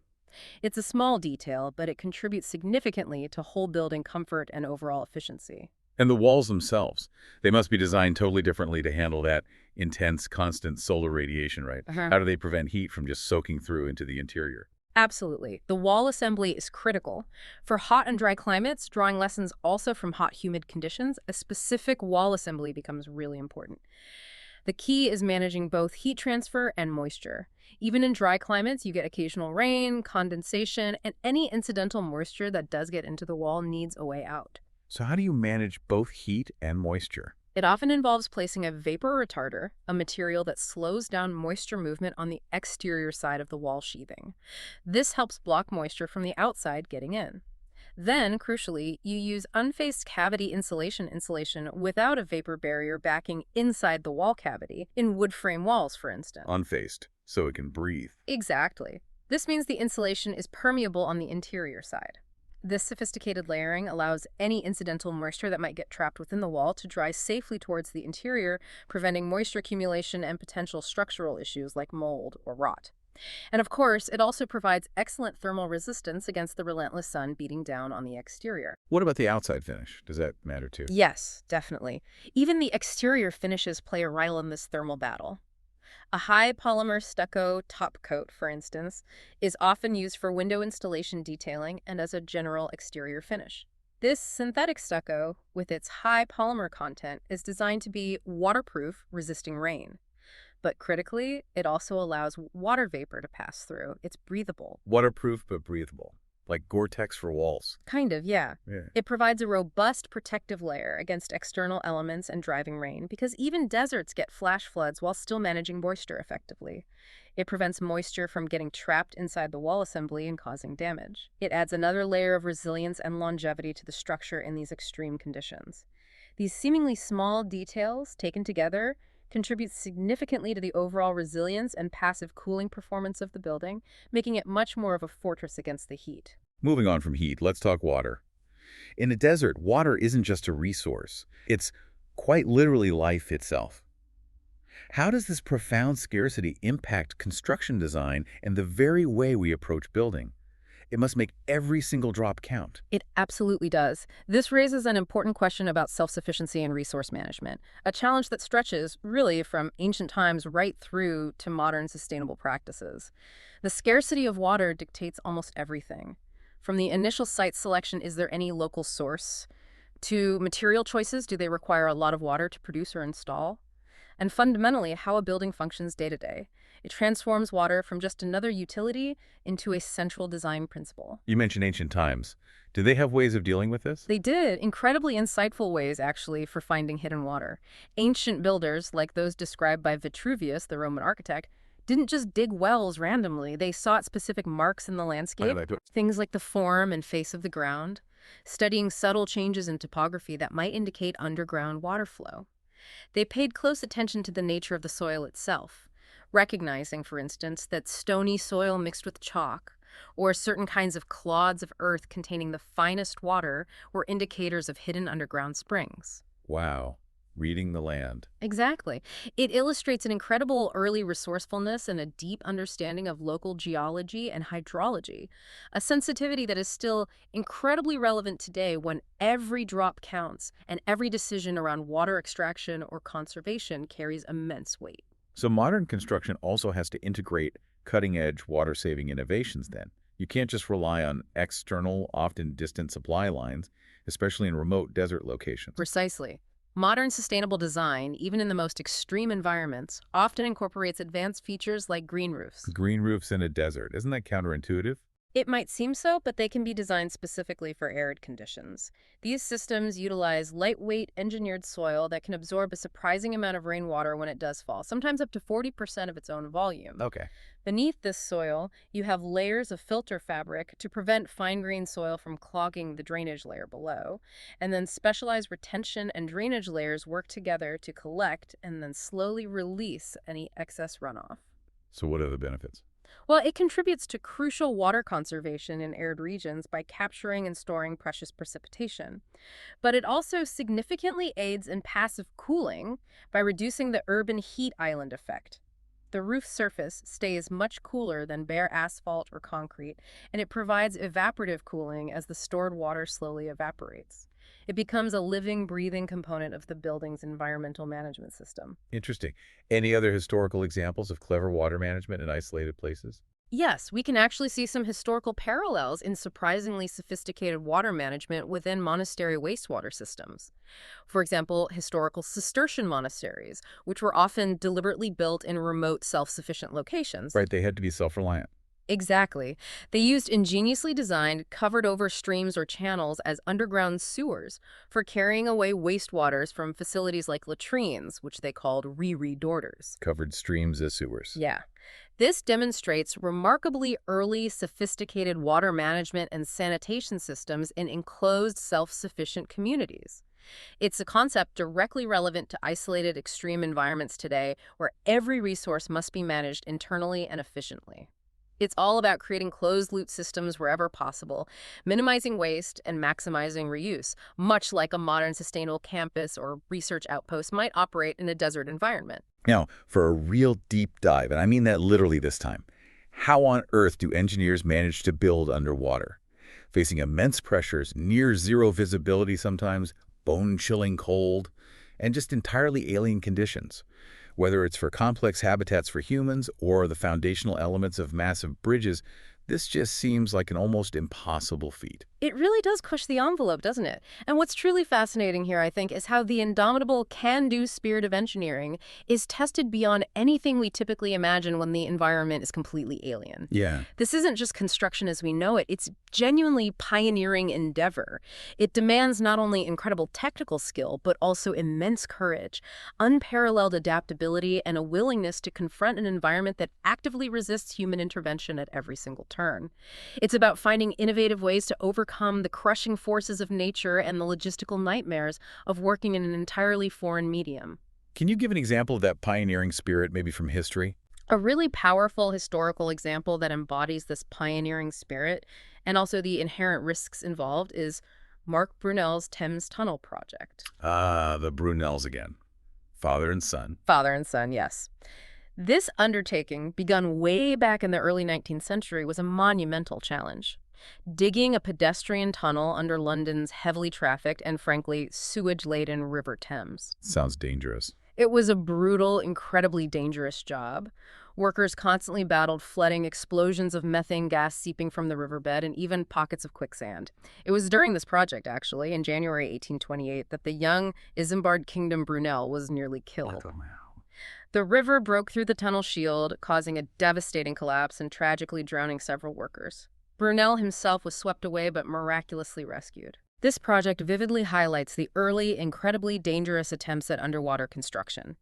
It's a small detail, but it contributes significantly to whole building comfort and overall efficiency. And the walls themselves, they must be designed totally differently to handle that intense, constant solar radiation, right? How do they prevent heat from just soaking through into the interior? Absolutely. The wall assembly is critical. For hot and dry climates, drawing lessons also from hot, humid conditions, a specific wall assembly becomes really important. The key is managing both heat transfer and moisture. Even in dry climates, you get occasional rain, condensation, and any incidental moisture that does get into the wall needs a way out. So how do you manage both heat and moisture? It often involves placing a vapor retarder, a material that slows down moisture movement on the exterior side of the wall sheathing. This helps block moisture from the outside getting in. Then, crucially, you use unfaced cavity insulation without a vapor barrier backing inside the wall cavity, in wood frame walls, for instance. Unfaced, so it can breathe. Exactly. This means the insulation is permeable on the interior side. This sophisticated layering allows any incidental moisture that might get trapped within the wall to dry safely towards the interior, preventing moisture accumulation and potential structural issues like mold or rot. And of course, it also provides excellent thermal resistance against the relentless sun beating down on the exterior. What about the outside finish? Does that matter too? Yes, definitely. Even the exterior finishes play a role in this thermal battle. A high polymer stucco top coat, for instance, is often used for window installation detailing and as a general exterior finish. This synthetic stucco, with its high polymer content, is designed to be waterproof, resisting rain. But critically, it also allows water vapor to pass through. It's breathable. Waterproof but breathable, like Gore-Tex for walls. Kind of, yeah. Yeah. It provides a robust protective layer against external elements and driving rain because even deserts get flash floods while still managing moisture effectively. It prevents moisture from getting trapped inside the wall assembly and causing damage. It adds another layer of resilience and longevity to the structure in these extreme conditions. These seemingly small details, taken together, contribute significantly to the overall resilience and passive cooling performance of the building, making it much more of a fortress against the heat. Moving on from heat, let's talk water. In a desert, water isn't just a resource. It's quite literally life itself. How does this profound scarcity impact construction design and the very way we approach building? It must make every single drop count. It absolutely does. This raises an important question about self-sufficiency and resource management, a challenge that stretches, really, from ancient times right through to modern sustainable practices. The scarcity of water dictates almost everything. From the initial site selection, is there any local source, to material choices, do they require a lot of water to produce or install? And fundamentally, how a building functions day to day. It transforms water from just another utility into a central design principle. You mentioned ancient times. Do they have ways of dealing with this? They did incredibly insightful ways, actually, for finding hidden water. Ancient builders, like those described by Vitruvius, the Roman architect, didn't just dig wells randomly. They sought specific marks in the landscape, things like the form and face of the ground, studying subtle changes in topography that might indicate underground water flow. They paid close attention to the nature of the soil itself, recognizing, for instance, that stony soil mixed with chalk or certain kinds of clods of earth containing the finest water were indicators of hidden underground springs. Wow. Reading the land. Exactly. It illustrates an incredible early resourcefulness and a deep understanding of local geology and hydrology, a sensitivity that is still incredibly relevant today when every drop counts and every decision around water extraction or conservation carries immense weight. So modern construction also has to integrate cutting-edge water-saving innovations then. You can't just rely on external, often distant supply lines, especially in remote desert locations. Precisely. Modern sustainable design, even in the most extreme environments, often incorporates advanced features like green roofs. Green roofs in a desert. Isn't that counterintuitive? It might seem so, but they can be designed specifically for arid conditions. These systems utilize lightweight, engineered soil that can absorb a surprising amount of rainwater when it does fall, sometimes up to 40% of its own volume. Okay. Beneath this soil, you have layers of filter fabric to prevent fine-grained soil from clogging the drainage layer below, and then specialized retention and drainage layers work together to collect and then slowly release any excess runoff. So what are the benefits? Well, it contributes to crucial water conservation in arid regions by capturing and storing precious precipitation. But it also significantly aids in passive cooling by reducing the urban heat island effect. The roof surface stays much cooler than bare asphalt or concrete, and it provides evaporative cooling as the stored water slowly evaporates. It becomes a living, breathing component of the building's environmental management system. Interesting. Any other historical examples of clever water management in isolated places? Yes, we can actually see some historical parallels in surprisingly sophisticated water management within monastery wastewater systems. For example, historical Cistercian monasteries, which were often deliberately built in remote, self-sufficient locations. Right, they had to be self-reliant. Exactly. They used ingeniously designed, covered-over streams or channels as underground sewers for carrying away wastewaters from facilities like latrines, which they called re-redoorters. Covered streams as sewers. Yeah. This demonstrates remarkably early, sophisticated water management and sanitation systems in enclosed, self-sufficient communities. It's a concept directly relevant to isolated extreme environments today, where every resource must be managed internally and efficiently. It's all about creating closed-loop systems wherever possible, minimizing waste and maximizing reuse, much like a modern sustainable campus or research outpost might operate in a desert environment. Now, for a real deep dive, and I mean that literally this time, how on earth do engineers manage to build underwater? Facing immense pressures, near zero visibility sometimes, bone-chilling cold, and just entirely alien conditions. Whether it's for complex habitats for humans or the foundational elements of massive bridges, this just seems like an almost impossible feat. It really does push the envelope, doesn't it? And what's truly fascinating here, I think, is how the indomitable can-do spirit of engineering is tested beyond anything we typically imagine when the environment is completely alien. Yeah. This isn't just construction as we know it, it's genuinely pioneering endeavor. It demands not only incredible technical skill, but also immense courage, unparalleled adaptability, and a willingness to confront an environment that actively resists human intervention at every single turn. It's about finding innovative ways to overcome the crushing forces of nature and the logistical nightmares of working in an entirely foreign medium. Can you give an example of that pioneering spirit, maybe from history? A really powerful historical example that embodies this pioneering spirit and also the inherent risks involved is Mark Brunel's Thames Tunnel project. Ah, the Brunels again. Father and son. Father and son, yes. This undertaking, begun way back in the early 19th century, was a monumental challenge. Digging a pedestrian tunnel under London's heavily trafficked and, frankly, sewage-laden River Thames. Sounds dangerous. It was a brutal, incredibly dangerous job. Workers constantly battled flooding, explosions of methane gas seeping from the riverbed, and even pockets of quicksand. It was during this project, actually, in January 1828, that the young Isambard Kingdom Brunel was nearly killed. The river broke through the tunnel shield, causing a devastating collapse and tragically drowning several workers. Brunel himself was swept away but miraculously rescued. This project vividly highlights the early, incredibly dangerous attempts at underwater construction.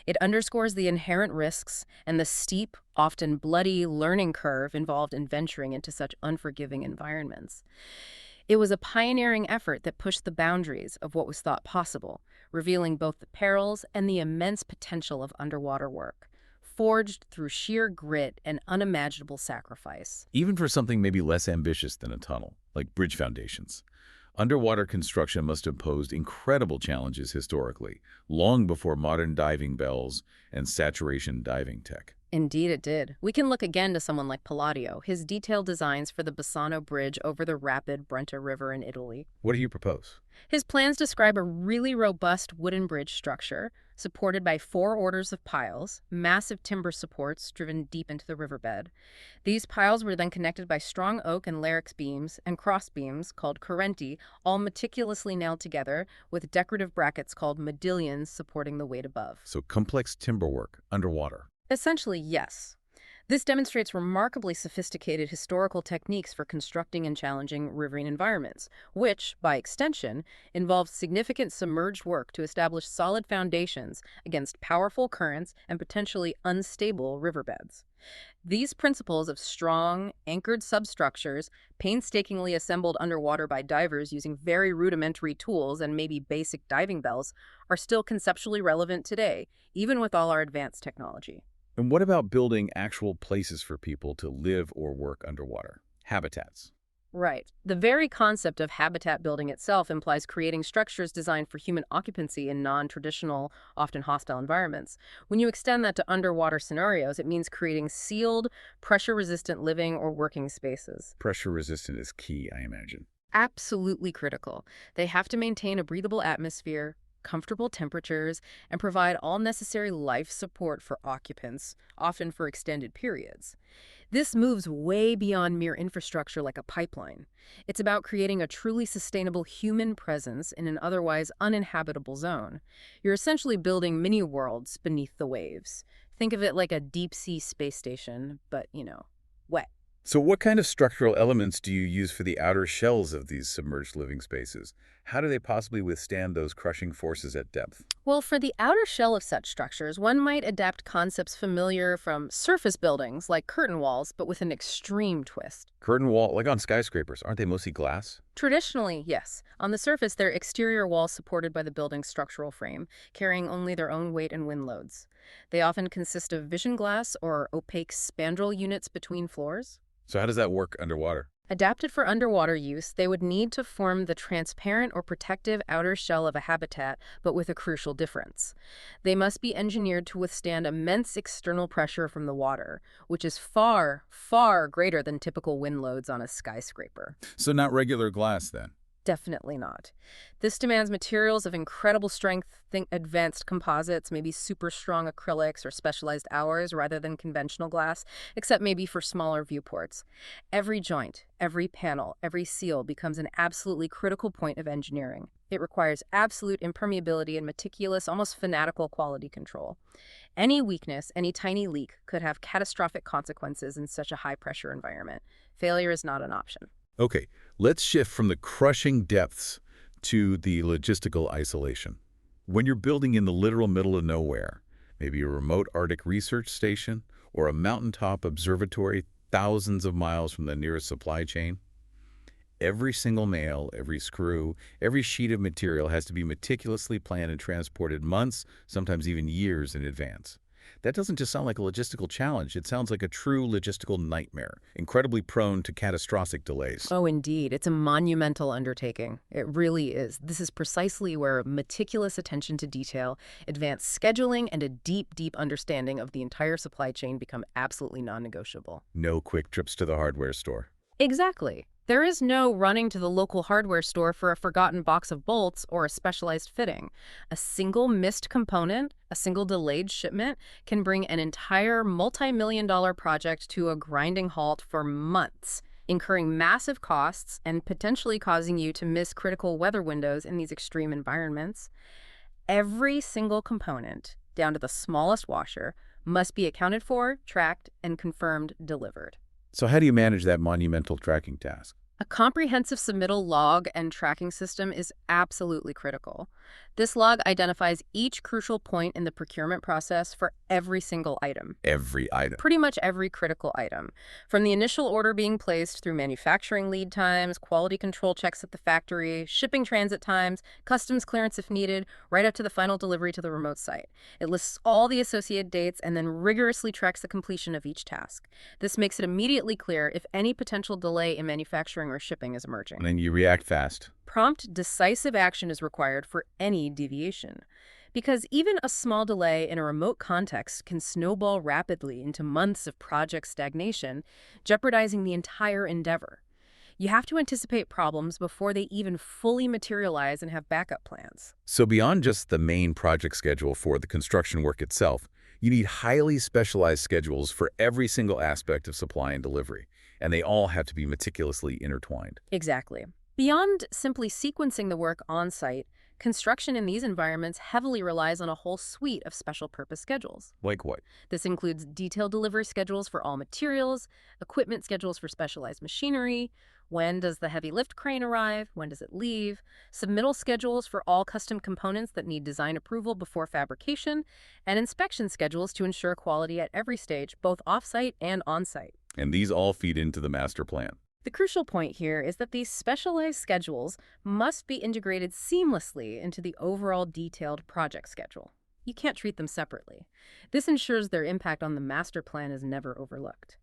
It underscores the inherent risks and the steep, often bloody, learning curve involved in venturing into such unforgiving environments. It was a pioneering effort that pushed the boundaries of what was thought possible, revealing both the perils and the immense potential of underwater work, forged through sheer grit and unimaginable sacrifice. Even for something maybe less ambitious than a tunnel, like bridge foundations. Underwater construction must have posed incredible challenges historically, long before modern diving bells and saturation diving tech. Indeed it did. We can look again to someone like Palladio, his detailed designs for the Bassano Bridge over the rapid Brenta River in Italy. What do you propose? His plans describe a really robust wooden bridge structure, supported by 4 orders of piles, massive timber supports driven deep into the riverbed. These piles were then connected by strong oak and larix beams and cross beams, called correnti, all meticulously nailed together, with decorative brackets called modillions supporting the weight above. So complex timber work underwater. Essentially, yes. This demonstrates remarkably sophisticated historical techniques for constructing and challenging riverine environments, which, by extension, involves significant submerged work to establish solid foundations against powerful currents and potentially unstable riverbeds. These principles of strong, anchored substructures, painstakingly assembled underwater by divers using very rudimentary tools and maybe basic diving bells, are still conceptually relevant today, even with all our advanced technology. And what about building actual places for people to live or work underwater? Habitats. Right. The very concept of habitat building itself implies creating structures designed for human occupancy in non-traditional, often hostile environments. When you extend that to underwater scenarios, it means creating sealed, pressure-resistant living or working spaces. Pressure-resistant is key, I imagine. Absolutely critical. They have to maintain a breathable atmosphere, comfortable temperatures, and provide all necessary life support for occupants, often for extended periods. This moves way beyond mere infrastructure like a pipeline. It's about creating a truly sustainable human presence in an otherwise uninhabitable zone. You're essentially building mini-worlds beneath the waves. Think of it like a deep-sea space station, but, wet. So what kind of structural elements do you use for the outer shells of these submerged living spaces? How do they possibly withstand those crushing forces at depth? Well, for the outer shell of such structures, one might adapt concepts familiar from surface buildings like curtain walls, but with an extreme twist. Curtain wall, like on skyscrapers, aren't they mostly glass? Traditionally, yes. On the surface, they're exterior walls supported by the building's structural frame, carrying only their own weight and wind loads. They often consist of vision glass or opaque spandrel units between floors. So how does that work underwater? Adapted for underwater use, they would need to form the transparent or protective outer shell of a habitat, but with a crucial difference. They must be engineered to withstand immense external pressure from the water, which is far, far greater than typical wind loads on a skyscraper. So not regular glass, then? Definitely not. This demands materials of incredible strength, think advanced composites, maybe super strong acrylics or specialized alloys rather than conventional glass, except maybe for smaller viewports. Every joint, every panel, every seal becomes an absolutely critical point of engineering. It requires absolute impermeability and meticulous, almost fanatical quality control. Any weakness, any tiny leak could have catastrophic consequences in such a high-pressure environment. Failure is not an option. Okay, let's shift from the crushing depths to the logistical isolation. When you're building in the literal middle of nowhere, maybe a remote Arctic research station or a mountaintop observatory thousands of miles from the nearest supply chain, every single nail, every screw, every sheet of material has to be meticulously planned and transported months, sometimes even years in advance. That doesn't just sound like a logistical challenge. It sounds like a true logistical nightmare, incredibly prone to catastrophic delays. Oh, indeed. It's a monumental undertaking. It really is. This is precisely where meticulous attention to detail, advanced scheduling, and a deep, deep understanding of the entire supply chain become absolutely non-negotiable. No quick trips to the hardware store. Exactly. There is no running to the local hardware store for a forgotten box of bolts or a specialized fitting. A single missed component, a single delayed shipment, can bring an entire multi-million-dollar project to a grinding halt for months, incurring massive costs and potentially causing you to miss critical weather windows in these extreme environments. Every single component, down to the smallest washer, must be accounted for, tracked, and confirmed delivered. So how do you manage that monumental tracking task? A comprehensive submittal log and tracking system is absolutely critical. This log identifies each crucial point in the procurement process for every single item. Every item. Pretty much every critical item. From the initial order being placed through manufacturing lead times, quality control checks at the factory, shipping transit times, customs clearance if needed, right up to the final delivery to the remote site. It lists all the associated dates and then rigorously tracks the completion of each task. This makes it immediately clear if any potential delay in manufacturing or shipping is emerging. And then you react fast. Prompt, decisive action is required for any deviation. Because even a small delay in a remote context can snowball rapidly into months of project stagnation, jeopardizing the entire endeavor. You have to anticipate problems before they even fully materialize and have backup plans. So beyond just the main project schedule for the construction work itself, you need highly specialized schedules for every single aspect of supply and delivery, and they all have to be meticulously intertwined. Exactly. Beyond simply sequencing the work on-site, construction in these environments heavily relies on a whole suite of special-purpose schedules. Like what? This includes detailed delivery schedules for all materials, equipment schedules for specialized machinery, when does the heavy lift crane arrive, when does it leave, submittal schedules for all custom components that need design approval before fabrication, and inspection schedules to ensure quality at every stage, both off-site and on-site. And these all feed into the master plan. The crucial point here is that these specialized schedules must be integrated seamlessly into the overall detailed project schedule. You can't treat them separately. This ensures their impact on the master plan is never overlooked.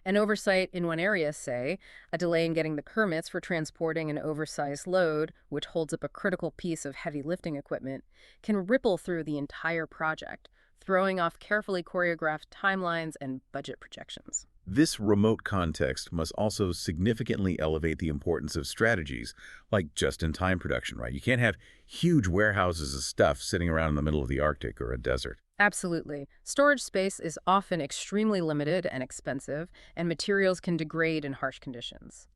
An oversight in one area, say, a delay in getting the permits for transporting an oversized load, which holds up a critical piece of heavy lifting equipment, can ripple through the entire project, throwing off carefully choreographed timelines and budget projections. This remote context must also significantly elevate the importance of strategies like just-in-time production, right? You can't have huge warehouses of stuff sitting around in the middle of the Arctic or a desert. Absolutely. Storage space is often extremely limited and expensive, and materials can degrade in harsh conditions.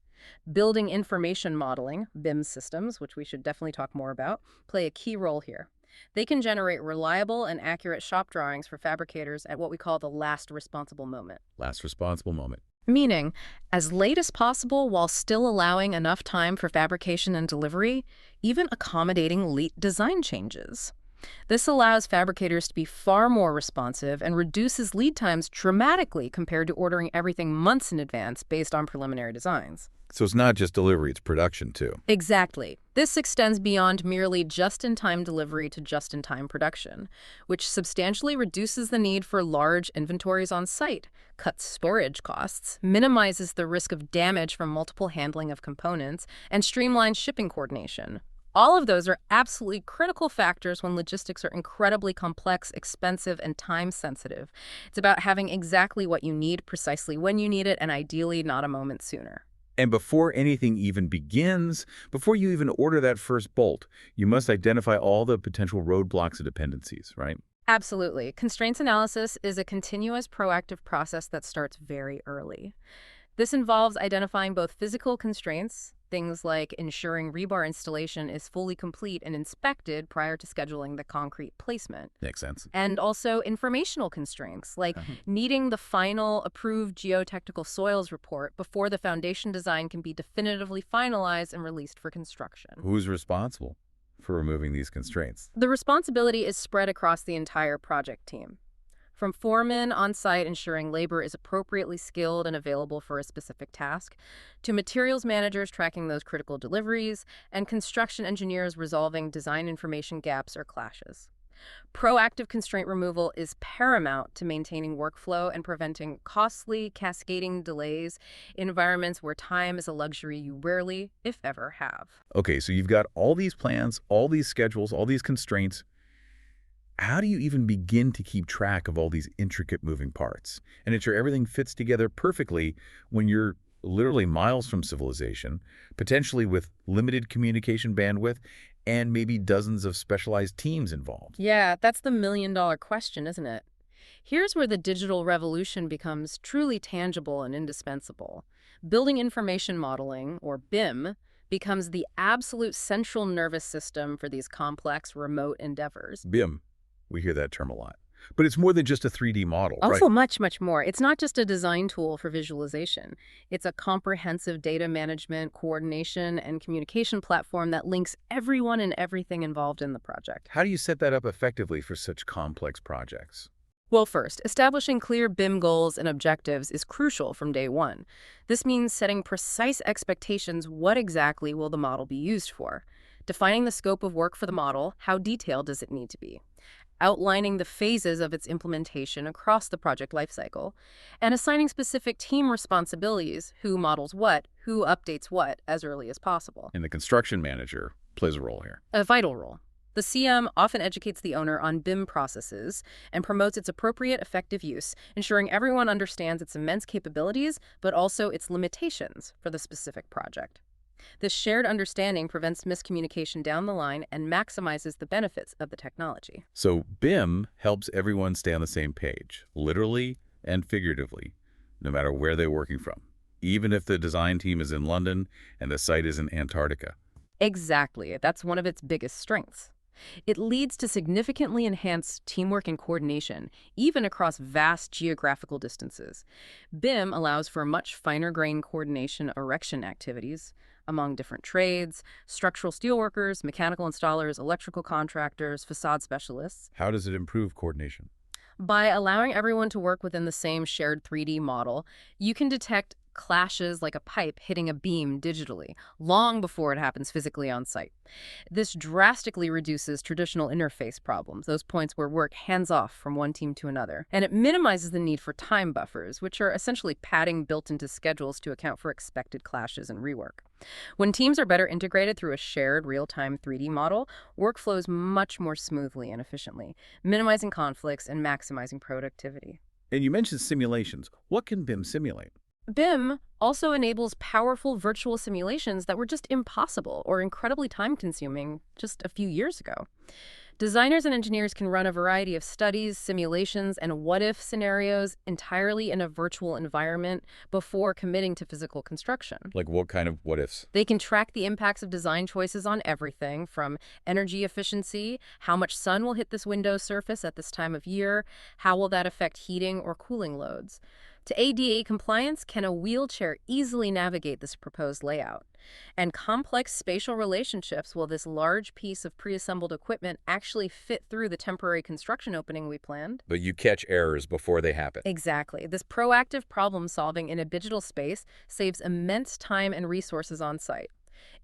Building information modeling, BIM systems, which we should definitely talk more about, play a key role here. They can generate reliable and accurate shop drawings for fabricators at what we call the last responsible moment. Last responsible moment. Meaning, as late as possible while still allowing enough time for fabrication and delivery, even accommodating late design changes. This allows fabricators to be far more responsive and reduces lead times dramatically compared to ordering everything months in advance based on preliminary designs. So it's not just delivery, it's production too. Exactly. This extends beyond merely just-in-time delivery to just-in-time production, which substantially reduces the need for large inventories on site, cuts storage costs, minimizes the risk of damage from multiple handling of components, and streamlines shipping coordination. All of those are absolutely critical factors when logistics are incredibly complex, expensive, and time-sensitive. It's about having exactly what you need precisely when you need it, and ideally not a moment sooner. And before anything even begins, before you even order that first bolt, you must identify all the potential roadblocks and dependencies, right? Absolutely. Constraints analysis is a continuous proactive process that starts very early. This involves identifying both physical constraints, things like ensuring rebar installation is fully complete and inspected prior to scheduling the concrete placement, Makes sense. and also informational constraints, like needing the final approved geotechnical soils report before the foundation design can be definitively finalized and released for construction. Who's responsible for removing these constraints? The responsibility is spread across the entire project team. From foremen on site ensuring labor is appropriately skilled and available for a specific task, to materials managers tracking those critical deliveries, and construction engineers resolving design information gaps or clashes. Proactive constraint removal is paramount to maintaining workflow and preventing costly, cascading delays in environments where time is a luxury you rarely, if ever, have. Okay, so you've got all these plans, all these schedules, all these constraints. How do you even begin to keep track of all these intricate moving parts and ensure everything fits together perfectly when you're literally miles from civilization, potentially with limited communication bandwidth, and maybe dozens of specialized teams involved? Yeah, that's the million-dollar question, isn't it? Here's where the digital revolution becomes truly tangible and indispensable. Building information modeling, or BIM, becomes the absolute central nervous system for these complex remote endeavors. BIM. We hear that term a lot. But it's more than just a 3D model, right? Also much, much more. It's not just a design tool for visualization. It's a comprehensive data management, coordination, and communication platform that links everyone and everything involved in the project. How do you set that up effectively for such complex projects? Well, first, establishing clear BIM goals and objectives is crucial from day one. This means setting precise expectations. What exactly will the model be used for? Defining the scope of work for the model. How detailed does it need to be? Outlining the phases of its implementation across the project lifecycle, and assigning specific team responsibilities, who models what, who updates what, as early as possible. And the construction manager plays a role here. A vital role. The CM often educates the owner on BIM processes and promotes its appropriate, effective use, ensuring everyone understands its immense capabilities, but also its limitations for the specific project. This shared understanding prevents miscommunication down the line and maximizes the benefits of the technology. So BIM helps everyone stay on the same page, literally and figuratively, no matter where they're working from, even if the design team is in London and the site is in Antarctica. Exactly. That's one of its biggest strengths. It leads to significantly enhanced teamwork and coordination, even across vast geographical distances. BIM allows for much finer-grained coordination erection activities among different trades, structural steelworkers, mechanical installers, electrical contractors, facade specialists. How does it improve coordination? By allowing everyone to work within the same shared 3D model, you can detect clashes like a pipe hitting a beam digitally, long before it happens physically on site. This drastically reduces traditional interface problems, those points where work hands off from one team to another. And it minimizes the need for time buffers, which are essentially padding built into schedules to account for expected clashes and rework. When teams are better integrated through a shared real-time 3D model, work flows much more smoothly and efficiently, minimizing conflicts and maximizing productivity. And you mentioned simulations. What can BIM simulate? BIM also enables powerful virtual simulations that were just impossible or incredibly time-consuming just a few years ago. Designers and engineers can run a variety of studies, simulations, and what-if scenarios entirely in a virtual environment before committing to physical construction. Like what kind of what-ifs? They can track the impacts of design choices on everything from energy efficiency, how much sun will hit this window surface at this time of year, how will that affect heating or cooling loads. To ADA compliance, can a wheelchair easily navigate this proposed layout? And complex spatial relationships, will this large piece of pre-assembled equipment actually fit through the temporary construction opening we planned? But you catch errors before they happen. Exactly. This proactive problem solving in a digital space saves immense time and resources on site.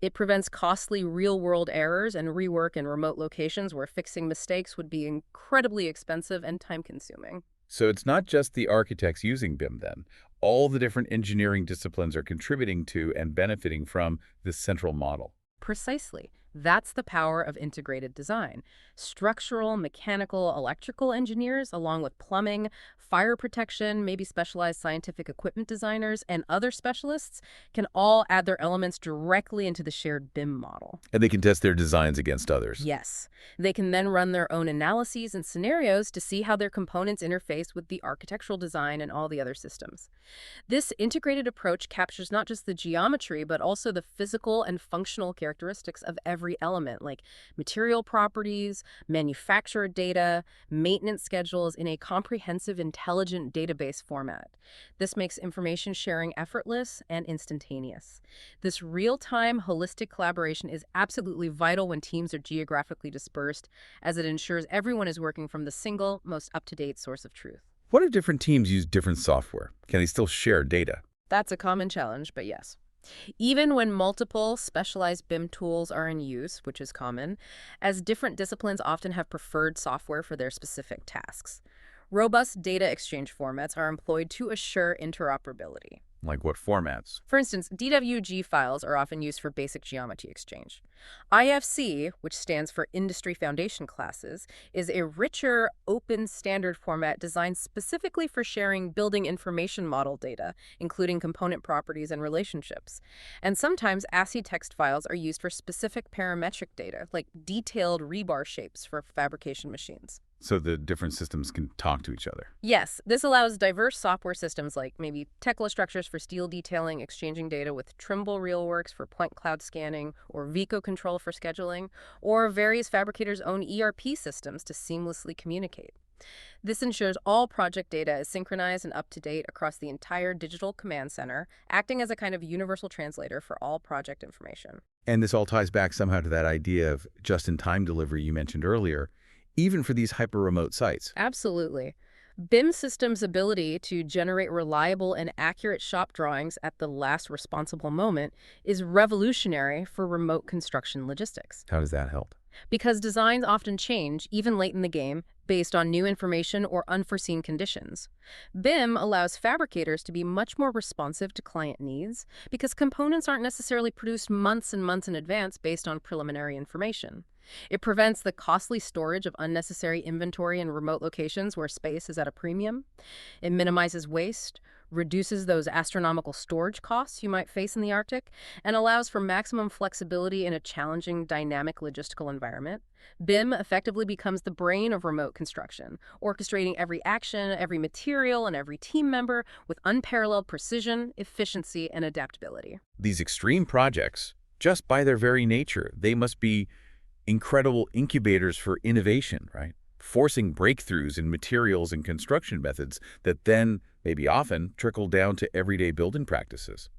It prevents costly real-world errors and rework in remote locations where fixing mistakes would be incredibly expensive and time-consuming. So it's not just the architects using BIM then. All the different engineering disciplines are contributing to and benefiting from this central model. Precisely. That's the power of integrated design. Structural, mechanical, electrical engineers, along with plumbing, fire protection, maybe specialized scientific equipment designers, and other specialists can all add their elements directly into the shared BIM model. And they can test their designs against others. Yes. They can then run their own analyses and scenarios to see how their components interface with the architectural design and all the other systems. This integrated approach captures not just the geometry, but also the physical and functional characteristics of every element, like material properties, manufacturer data, maintenance schedules in a comprehensive, intelligent database format. This makes information sharing effortless and instantaneous. This real-time, holistic collaboration is absolutely vital when teams are geographically dispersed, as it ensures everyone is working from the single, most up-to-date source of truth. What if different teams use different software? Can they still share data? That's a common challenge, but yes. Even when multiple specialized BIM tools are in use, which is common, as different disciplines often have preferred software for their specific tasks. Robust data exchange formats are employed to assure interoperability. Like what formats? For instance, DWG files are often used for basic geometry exchange. IFC, which stands for Industry Foundation Classes, is a richer, open standard format designed specifically for sharing building information model data, including component properties and relationships. And sometimes ASCII text files are used for specific parametric data, like detailed rebar shapes for fabrication machines. So the different systems can talk to each other. Yes, this allows diverse software systems like maybe Tekla structures for steel detailing, exchanging data with Trimble RealWorks for point cloud scanning, or Vico Control for scheduling, or various fabricators' own ERP systems to seamlessly communicate. This ensures all project data is synchronized and up to date across the entire digital command center, acting as a kind of universal translator for all project information. And this all ties back somehow to that idea of just-in-time delivery you mentioned earlier, even for these hyper-remote sites. Absolutely. BIM systems' ability to generate reliable and accurate shop drawings at the last responsible moment is revolutionary for remote construction logistics. How does that help? Because designs often change, even late in the game, based on new information or unforeseen conditions. BIM allows fabricators to be much more responsive to client needs because components aren't necessarily produced months and months in advance based on preliminary information. It prevents the costly storage of unnecessary inventory in remote locations where space is at a premium. It minimizes waste, reduces those astronomical storage costs you might face in the Arctic, and allows for maximum flexibility in a challenging, dynamic logistical environment. BIM effectively becomes the brain of remote construction, orchestrating every action, every material, and every team member with unparalleled precision, efficiency, and adaptability. These extreme projects, just by their very nature, they must be incredible incubators for innovation, right? Forcing breakthroughs in materials and construction methods that then, maybe often, trickle down to everyday building practices.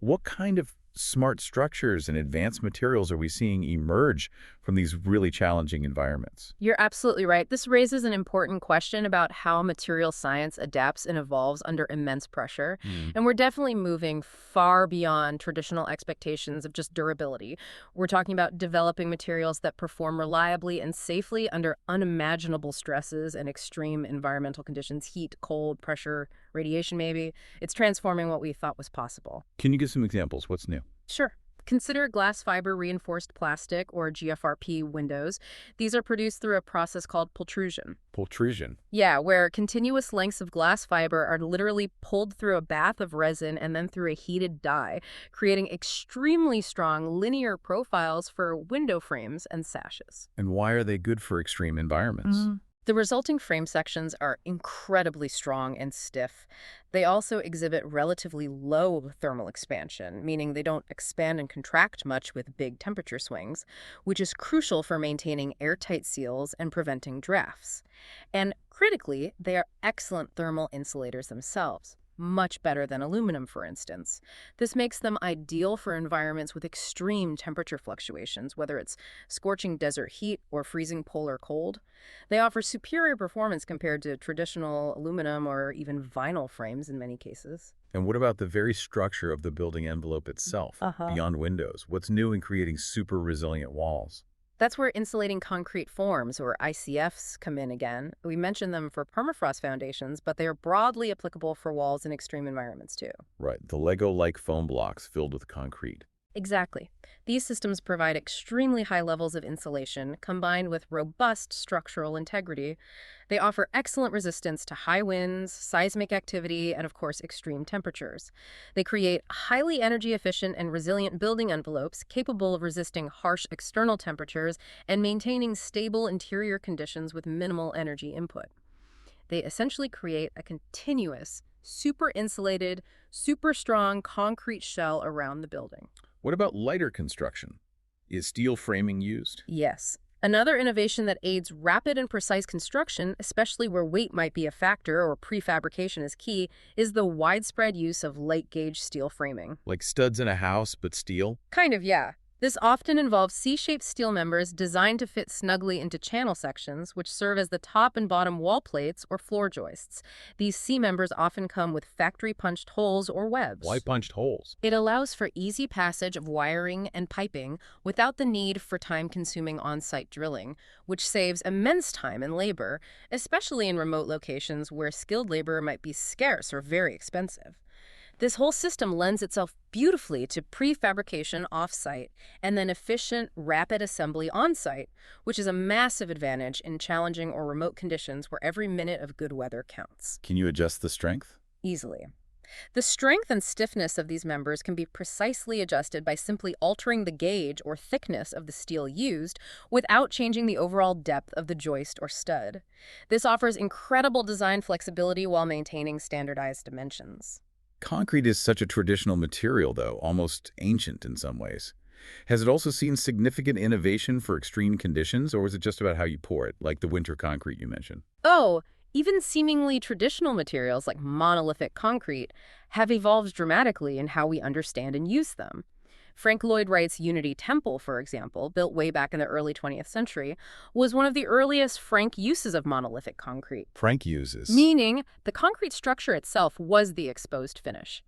What kind of smart structures and advanced materials are we seeing emerge from these really challenging environments? You're absolutely right. This raises an important question about how material science adapts and evolves under immense pressure. And we're definitely moving far beyond traditional expectations of just durability. We're talking about developing materials that perform reliably and safely under unimaginable stresses and extreme environmental conditions, heat, cold, pressure, radiation maybe. It's transforming what we thought was possible. Can you give some examples? What's new? Sure. Consider glass fiber reinforced plastic, or GFRP, windows. These are produced through a process called pultrusion. Pultrusion. Yeah, where continuous lengths of glass fiber are literally pulled through a bath of resin and then through a heated die, creating extremely strong linear profiles for window frames and sashes. And why are they good for extreme environments? The resulting frame sections are incredibly strong and stiff. They also exhibit relatively low thermal expansion, meaning they don't expand and contract much with big temperature swings, which is crucial for maintaining airtight seals and preventing drafts. And critically, they are excellent thermal insulators themselves. much better than aluminum, for instance. This makes them ideal for environments with extreme temperature fluctuations, whether it's scorching desert heat or freezing polar cold. They offer superior performance compared to traditional aluminum or even vinyl frames in many cases. And what about the very structure of the building envelope itself, Uh-huh. beyond windows? What's new in creating super resilient walls? That's where insulating concrete forms, or ICFs, come in again. We mentioned them for permafrost foundations, but they are broadly applicable for walls in extreme environments too. Right, the Lego-like foam blocks filled with concrete. Exactly. These systems provide extremely high levels of insulation combined with robust structural integrity. They offer excellent resistance to high winds, seismic activity, and of course, extreme temperatures. They create highly energy efficient and resilient building envelopes capable of resisting harsh external temperatures and maintaining stable interior conditions with minimal energy input. They essentially create a continuous, super insulated, super strong concrete shell around the building. What about lighter construction? Is steel framing used? Yes. Another innovation that aids rapid and precise construction, especially where weight might be a factor or prefabrication is key, is the widespread use of light-gauge steel framing. Like studs in a house, but steel? Kind of, yeah. This often involves C-shaped steel members designed to fit snugly into channel sections, which serve as the top and bottom wall plates or floor joists. These C-members often come with factory-punched holes or webs. Why punched holes? It allows for easy passage of wiring and piping without the need for time-consuming on-site drilling, which saves immense time and labor, especially in remote locations where skilled labor might be scarce or very expensive. This whole system lends itself beautifully to prefabrication off-site and then efficient, rapid assembly on-site, which is a massive advantage in challenging or remote conditions where every minute of good weather counts. Can you adjust the strength? Easily. The strength and stiffness of these members can be precisely adjusted by simply altering the gauge or thickness of the steel used without changing the overall depth of the joist or stud. This offers incredible design flexibility while maintaining standardized dimensions. Concrete is such a traditional material, though, almost ancient in some ways. Has it also seen significant innovation for extreme conditions, or is it just about how you pour it, like the winter concrete you mentioned? Oh, even seemingly traditional materials like monolithic concrete have evolved dramatically in how we understand and use them. Frank Lloyd Wright's Unity Temple, for example, built way back in the early 20th century, was one of the earliest frank uses of monolithic concrete, Frank uses. meaning the concrete structure itself was the exposed finish.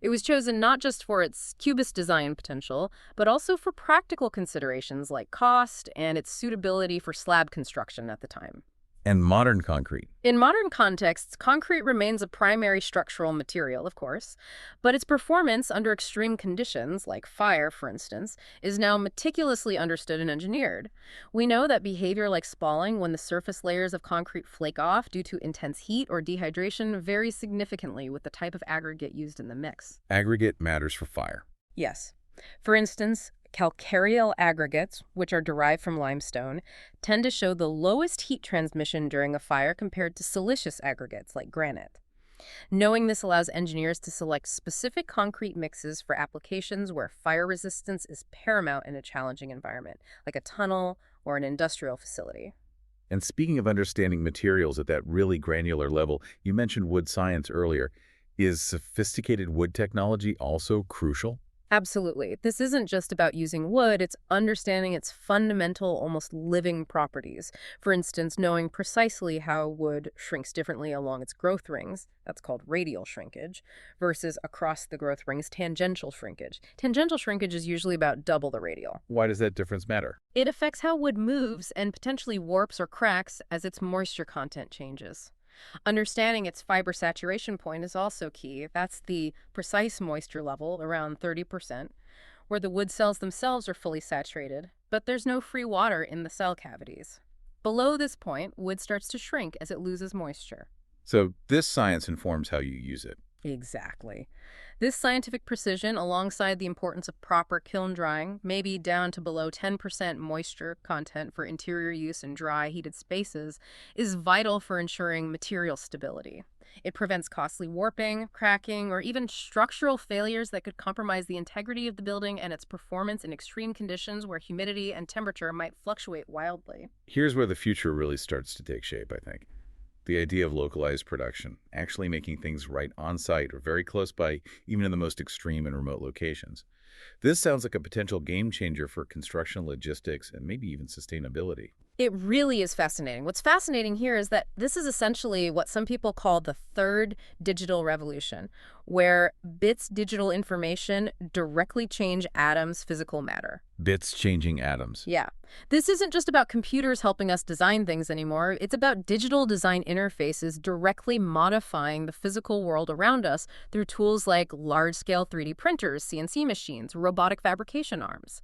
It was chosen not just for its cubist design potential, but also for practical considerations like cost and its suitability for slab construction at the time. And modern concrete. In modern contexts, concrete remains a primary structural material, of course, but its performance under extreme conditions, like fire, for instance, is now meticulously understood and engineered. We know that behavior like spalling when the surface layers of concrete flake off due to intense heat or dehydration varies significantly with the type of aggregate used in the mix. Aggregate matters for fire. Yes. For instance, calcareal aggregates, which are derived from limestone, tend to show the lowest heat transmission during a fire compared to siliceous aggregates like granite. Knowing this allows engineers to select specific concrete mixes for applications where fire resistance is paramount in a challenging environment, like a tunnel or an industrial facility. And speaking of understanding materials at that really granular level, you mentioned wood science earlier. Is sophisticated wood technology also crucial? Absolutely. This isn't just about using wood, it's understanding its fundamental, almost living properties. For instance, knowing precisely how wood shrinks differently along its growth rings, that's called radial shrinkage, versus across the growth rings, tangential shrinkage. Tangential shrinkage is usually about double the radial. Why does that difference matter? It affects how wood moves and potentially warps or cracks as its moisture content changes. Understanding its fiber saturation point is also key. That's the precise moisture level, around 30%, where the wood cells themselves are fully saturated, but there's no free water in the cell cavities. Below this point, wood starts to shrink as it loses moisture. So this science informs how you use it. Exactly. This scientific precision, alongside the importance of proper kiln drying, maybe down to below 10% moisture content for interior use in dry, heated spaces, is vital for ensuring material stability. It prevents costly warping, cracking, or even structural failures that could compromise the integrity of the building and its performance in extreme conditions where humidity and temperature might fluctuate wildly. Here's where the future really starts to take shape, I think. The idea of localized production, actually making things right on site or very close by, even in the most extreme and remote locations. This sounds like a potential game changer for construction logistics and maybe even sustainability. It really is fascinating. What's fascinating here is that this is essentially what some people call the third digital revolution, where bits digital information directly change atoms' physical matter. Bits changing atoms. Yeah. This isn't just about computers helping us design things anymore. It's about digital design interfaces directly modifying the physical world around us through tools like large-scale 3D printers, CNC machines, robotic fabrication arms.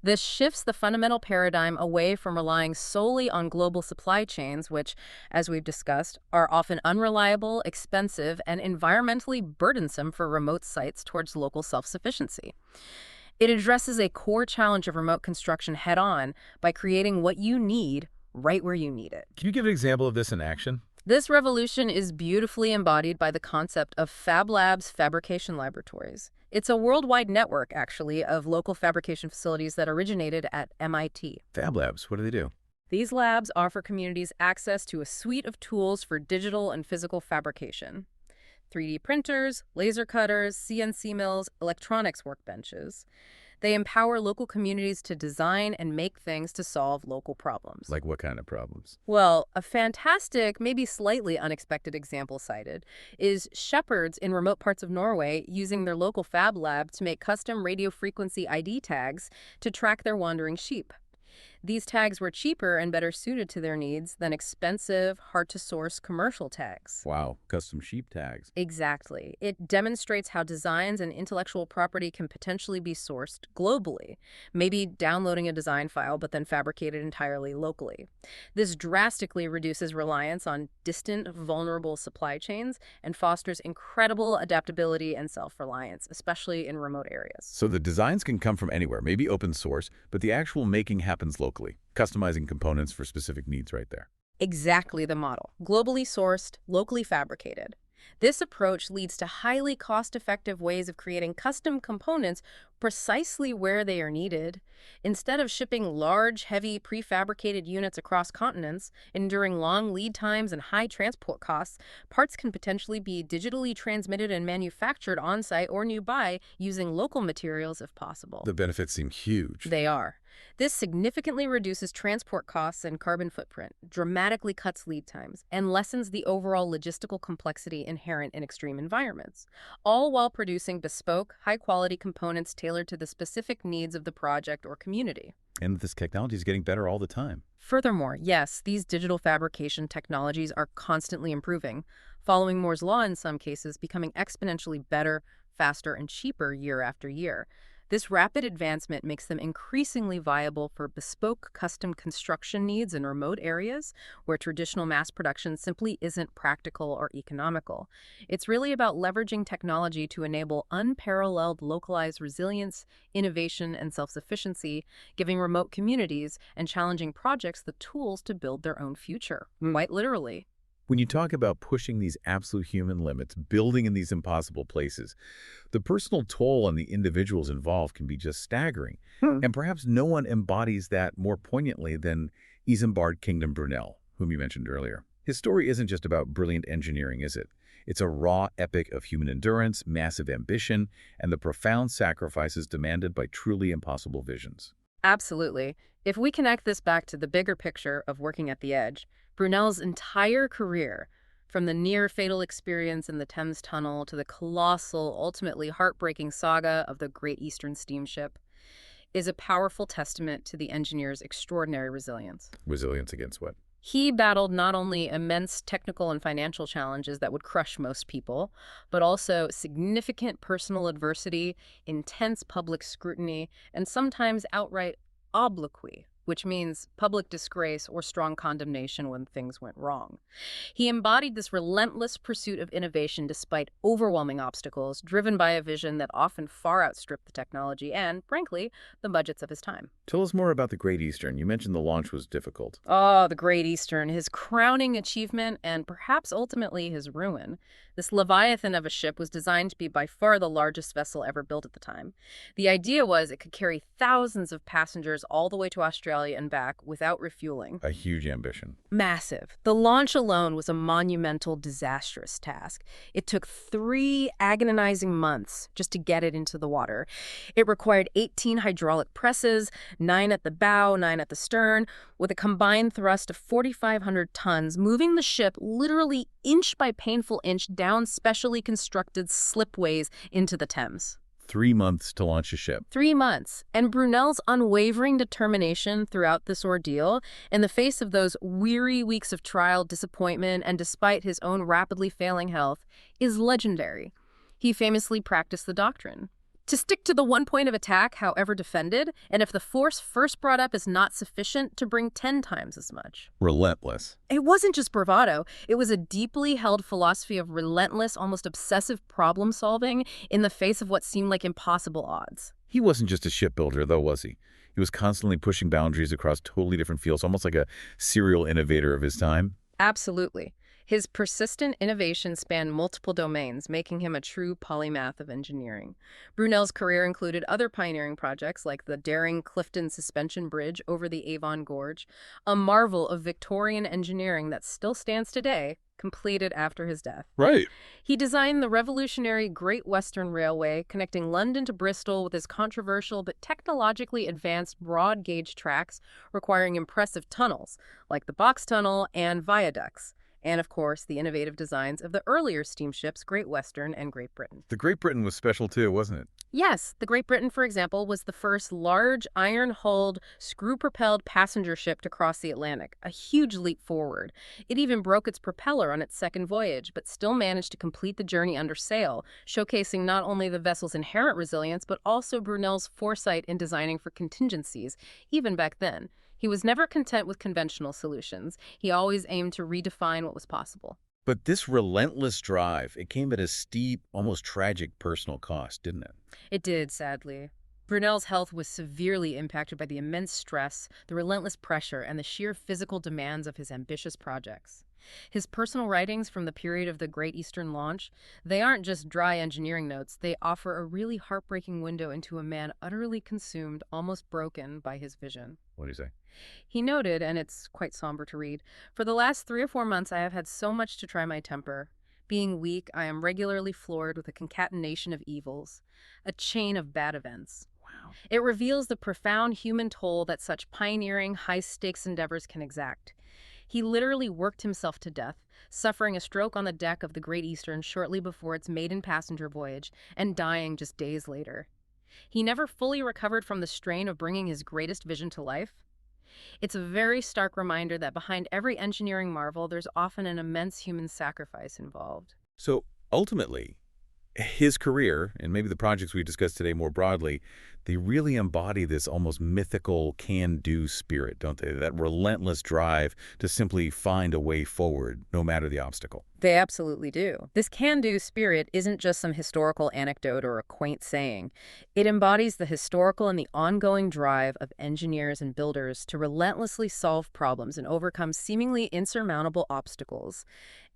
This shifts the fundamental paradigm away from relying solely on global supply chains, which, as we've discussed, are often unreliable, expensive, and environmentally burdensome for remote sites towards local self-sufficiency. It addresses a core challenge of remote construction head-on by creating what you need right where you need it. Can you give an example of this in action? This revolution is beautifully embodied by the concept of Fab Labs fabrication laboratories. It's a worldwide network, actually, of local fabrication facilities that originated at MIT. Fab Labs, what do they do? These labs offer communities access to a suite of tools for digital and physical fabrication. 3D printers, laser cutters, CNC mills, electronics workbenches. They empower local communities to design and make things to solve local problems. Like what kind of problems? Well, a fantastic, maybe slightly unexpected example cited is shepherds in remote parts of Norway using their local fab lab to make custom radio frequency ID tags to track their wandering sheep. These tags were cheaper and better suited to their needs than expensive, hard-to-source commercial tags. Wow, custom sheep tags. Exactly. It demonstrates how designs and intellectual property can potentially be sourced globally, maybe downloading a design file but then fabricated entirely locally. This drastically reduces reliance on distant, vulnerable supply chains and fosters incredible adaptability and self-reliance, especially in remote areas. So the designs can come from anywhere, maybe open source, but the actual making happens locally, customizing components for specific needs right there. Exactly the model. Globally sourced, locally fabricated. This approach leads to highly cost-effective ways of creating custom components precisely where they are needed. Instead of shipping large, heavy, prefabricated units across continents, enduring long lead times and high transport costs, parts can potentially be digitally transmitted and manufactured on-site or nearby using local materials if possible. The benefits seem huge. They are. This significantly reduces transport costs and carbon footprint, dramatically cuts lead times, and lessens the overall logistical complexity inherent in extreme environments, all while producing bespoke, high-quality components tailored to the specific needs of the project or community. And this technology is getting better all the time. Furthermore, yes, these digital fabrication technologies are constantly improving, following Moore's law in some cases, becoming exponentially better, faster, and cheaper year after year. This rapid advancement makes them increasingly viable for bespoke custom construction needs in remote areas where traditional mass production simply isn't practical or economical. It's really about leveraging technology to enable unparalleled localized resilience, innovation, and self-sufficiency, giving remote communities and challenging projects the tools to build their own future, quite literally. When you talk about pushing these absolute human limits, building in these impossible places, the personal toll on the individuals involved can be just staggering. And perhaps no one embodies that more poignantly than Isambard Kingdom Brunel, whom you mentioned earlier. His story isn't just about brilliant engineering, is it? It's a raw epic of human endurance, massive ambition, and the profound sacrifices demanded by truly impossible visions. Absolutely. If we connect this back to the bigger picture of working at the edge, Brunel's entire career, from the near-fatal experience in the Thames Tunnel to the colossal, ultimately heartbreaking saga of the Great Eastern Steamship, is a powerful testament to the engineer's extraordinary resilience. Resilience against what? He battled not only immense technical and financial challenges that would crush most people, but also significant personal adversity, intense public scrutiny, and sometimes outright obloquy, which means public disgrace or strong condemnation when things went wrong. He embodied this relentless pursuit of innovation despite overwhelming obstacles, driven by a vision that often far outstripped the technology and, frankly, the budgets of his time. Tell us more about the Great Eastern. You mentioned the launch was difficult. Oh, the Great Eastern, his crowning achievement and perhaps ultimately his ruin. This leviathan of a ship was designed to be by far the largest vessel ever built at the time. The idea was it could carry thousands of passengers all the way to Australia Australia and back without refueling. A huge ambition. Massive. The launch alone was a monumental, disastrous task. It took 3 agonizing months just to get it into the water. It required 18 hydraulic presses, 9 at the bow, 9 at the stern, with a combined thrust of 4,500 tons, moving the ship literally inch by painful inch down specially constructed slipways into the Thames. 3 months to launch a ship. 3 months. And Brunel's unwavering determination throughout this ordeal, in the face of those weary weeks of trial, disappointment, and despite his own rapidly failing health, is legendary. He famously practiced the doctrine: to stick to the one point of attack, however defended, and if the force first brought up is not sufficient, to bring 10 times as much. Relentless. It wasn't just bravado. It was a deeply held philosophy of relentless, almost obsessive problem-solving in the face of what seemed like impossible odds. He wasn't just a shipbuilder, though, was he? He was constantly pushing boundaries across totally different fields, almost like a serial innovator of his time. Absolutely. His persistent innovation spanned multiple domains, making him a true polymath of engineering. Brunel's career included other pioneering projects like the daring Clifton Suspension Bridge over the Avon Gorge, a marvel of Victorian engineering that still stands today, completed after his death. Right. He designed the revolutionary Great Western Railway, connecting London to Bristol with his controversial but technologically advanced broad-gauge tracks requiring impressive tunnels, like the Box Tunnel and viaducts. And, of course, the innovative designs of the earlier steamships Great Western and Great Britain. The Great Britain was special, too, wasn't it? Yes, the Great Britain, for example, was the first large, iron-hulled, screw-propelled passenger ship to cross the Atlantic, a huge leap forward. It even broke its propeller on its second voyage, but still managed to complete the journey under sail, showcasing not only the vessel's inherent resilience, but also Brunel's foresight in designing for contingencies, even back then. He was never content with conventional solutions. He always aimed to redefine what was possible. But this relentless drive, it came at a steep, almost tragic personal cost, didn't it? It did, sadly. Brunel's health was severely impacted by the immense stress, the relentless pressure, and the sheer physical demands of his ambitious projects. His personal writings from the period of the Great Eastern launch, they aren't just dry engineering notes. They offer a really heartbreaking window into a man utterly consumed, almost broken by his vision. What do you say? He noted, and it's quite somber to read, "For the last 3 or 4 months I have had so much to try my temper. Being weak, I am regularly floored with a concatenation of evils, a chain of bad events. Wow. It reveals the profound human toll that such pioneering, high-stakes endeavors can exact. He literally worked himself to death, suffering a stroke on the deck of the Great Eastern shortly before its maiden passenger voyage, and dying just days later. He never fully recovered from the strain of bringing his greatest vision to life. It's a very stark reminder that behind every engineering marvel, there's often an immense human sacrifice involved." So ultimately, his career, and maybe the projects we discussed today more broadly, they really embody this almost mythical can-do spirit, don't they? That relentless drive to simply find a way forward, no matter the obstacle. They absolutely do. This can-do spirit isn't just some historical anecdote or a quaint saying. It embodies the historical and the ongoing drive of engineers and builders to relentlessly solve problems and overcome seemingly insurmountable obstacles.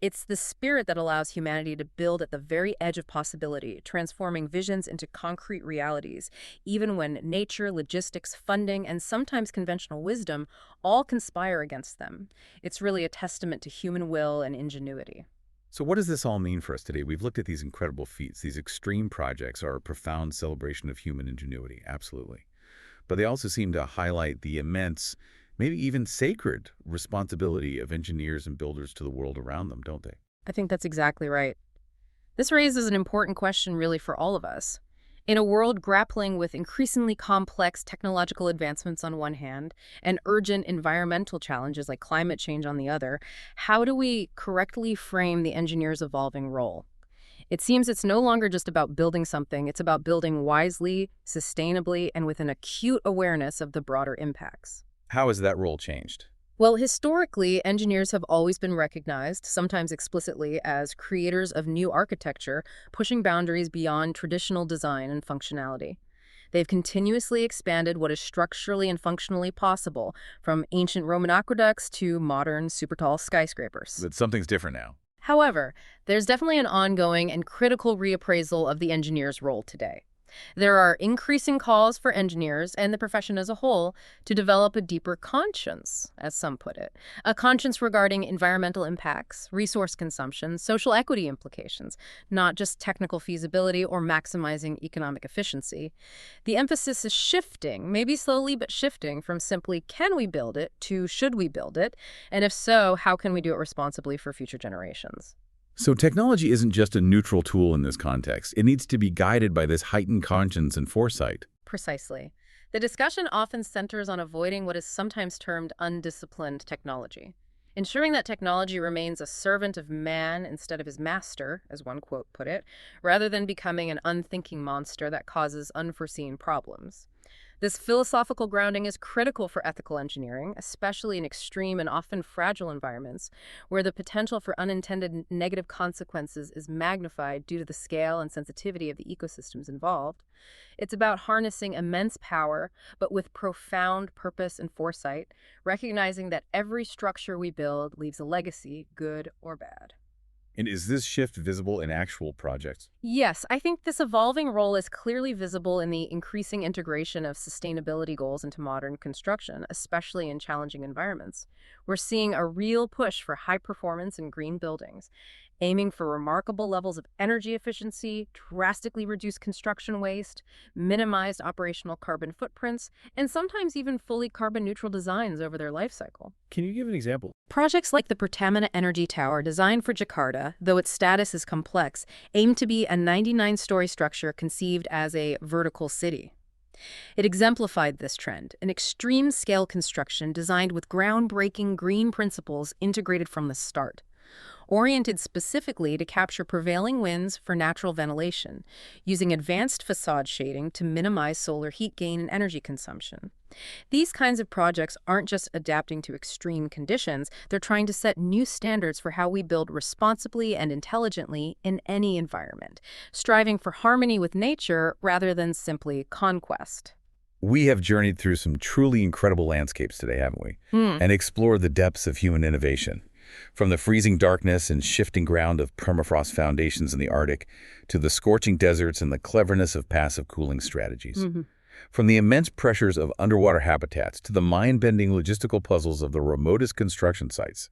It's the spirit that allows humanity to build at the very edge of possibility, transforming visions into concrete realities, even when nature, logistics, funding, and sometimes conventional wisdom all conspire against them. It's really a testament to human will and ingenuity. So what does this all mean for us today? We've looked at these incredible feats. These extreme projects are a profound celebration of human ingenuity, absolutely. But they also seem to highlight the immense, maybe even sacred responsibility of engineers and builders to the world around them, don't they? I think that's exactly right. This raises an important question really for all of us. In a world grappling with increasingly complex technological advancements on one hand and urgent environmental challenges like climate change on the other, how do we correctly frame the engineer's evolving role? It seems it's no longer just about building something, it's about building wisely, sustainably, and with an acute awareness of the broader impacts. How has that role changed? Well, historically, engineers have always been recognized, sometimes explicitly, as creators of new architecture, pushing boundaries beyond traditional design and functionality. They've continuously expanded what is structurally and functionally possible, from ancient Roman aqueducts to modern super-tall skyscrapers. But something's different now. However, there's definitely an ongoing and critical reappraisal of the engineer's role today. There are increasing calls for engineers and the profession as a whole to develop a deeper conscience, as some put it. A conscience regarding environmental impacts, resource consumption, social equity implications, not just technical feasibility or maximizing economic efficiency. The emphasis is shifting, maybe slowly but shifting, from simply can we build it to should we build it, and if so, how can we do it responsibly for future generations? So technology isn't just a neutral tool in this context. It needs to be guided by this heightened conscience and foresight. Precisely. The discussion often centers on avoiding what is sometimes termed undisciplined technology. Ensuring that technology remains a servant of man instead of his master, as one quote put it, rather than becoming an unthinking monster that causes unforeseen problems. This philosophical grounding is critical for ethical engineering, especially in extreme and often fragile environments, where the potential for unintended negative consequences is magnified due to the scale and sensitivity of the ecosystems involved. It's about harnessing immense power, but with profound purpose and foresight, recognizing that every structure we build leaves a legacy, good or bad. And is this shift visible in actual projects? Yes, I think this evolving role is clearly visible in the increasing integration of sustainability goals into modern construction, especially in challenging environments. We're seeing a real push for high performance and green buildings, aiming for remarkable levels of energy efficiency, drastically reduced construction waste, minimized operational carbon footprints, and sometimes even fully carbon neutral designs over their life cycle. Can you give an example? Projects like the Pertamina Energy Tower, designed for Jakarta, though its status is complex, aim to be a 99-story structure conceived as a vertical city. It exemplified this trend, an extreme-scale construction designed with groundbreaking green principles integrated from the start, oriented specifically to capture prevailing winds for natural ventilation, using advanced facade shading to minimize solar heat gain and energy consumption. These kinds of projects aren't just adapting to extreme conditions, they're trying to set new standards for how we build responsibly and intelligently in any environment, striving for harmony with nature rather than simply conquest. We have journeyed through some truly incredible landscapes today, haven't we? And explored the depths of human innovation. From the freezing darkness and shifting ground of permafrost foundations in the Arctic to the scorching deserts and the cleverness of passive cooling strategies. From the immense pressures of underwater habitats to the mind-bending logistical puzzles of the remotest construction sites.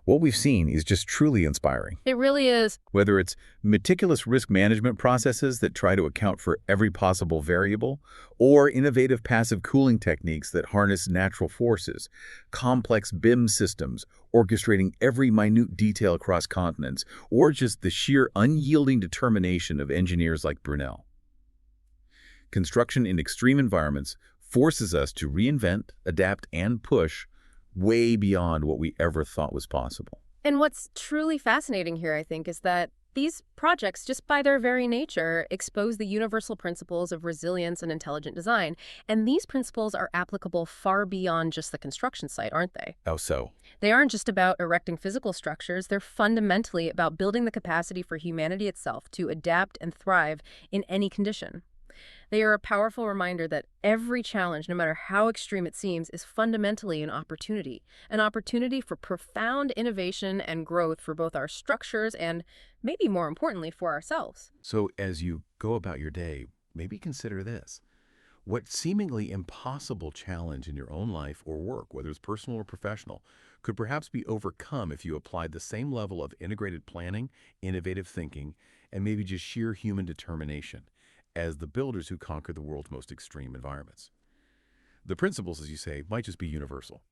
What we've seen is just truly inspiring. It really is. Whether it's meticulous risk management processes that try to account for every possible variable, or innovative passive cooling techniques that harness natural forces, complex BIM systems orchestrating every minute detail across continents, or just the sheer unyielding determination of engineers like Brunel. Construction in extreme environments forces us to reinvent, adapt, and push way beyond what we ever thought was possible. And what's truly fascinating here, I think, is that these projects, just by their very nature, expose the universal principles of resilience and intelligent design. And these principles are applicable far beyond just the construction site, aren't they? How so? They aren't just about erecting physical structures. They're fundamentally about building the capacity for humanity itself to adapt and thrive in any condition. They are a powerful reminder that every challenge, no matter how extreme it seems, is fundamentally an opportunity for profound innovation and growth for both our structures and, maybe more importantly, for ourselves. So as you go about your day, maybe consider this. What seemingly impossible challenge in your own life or work, whether it's personal or professional, could perhaps be overcome if you applied the same level of integrated planning, innovative thinking, and maybe just sheer human determination as the builders who conquer the world's most extreme environments. The principles, as you say, might just be universal.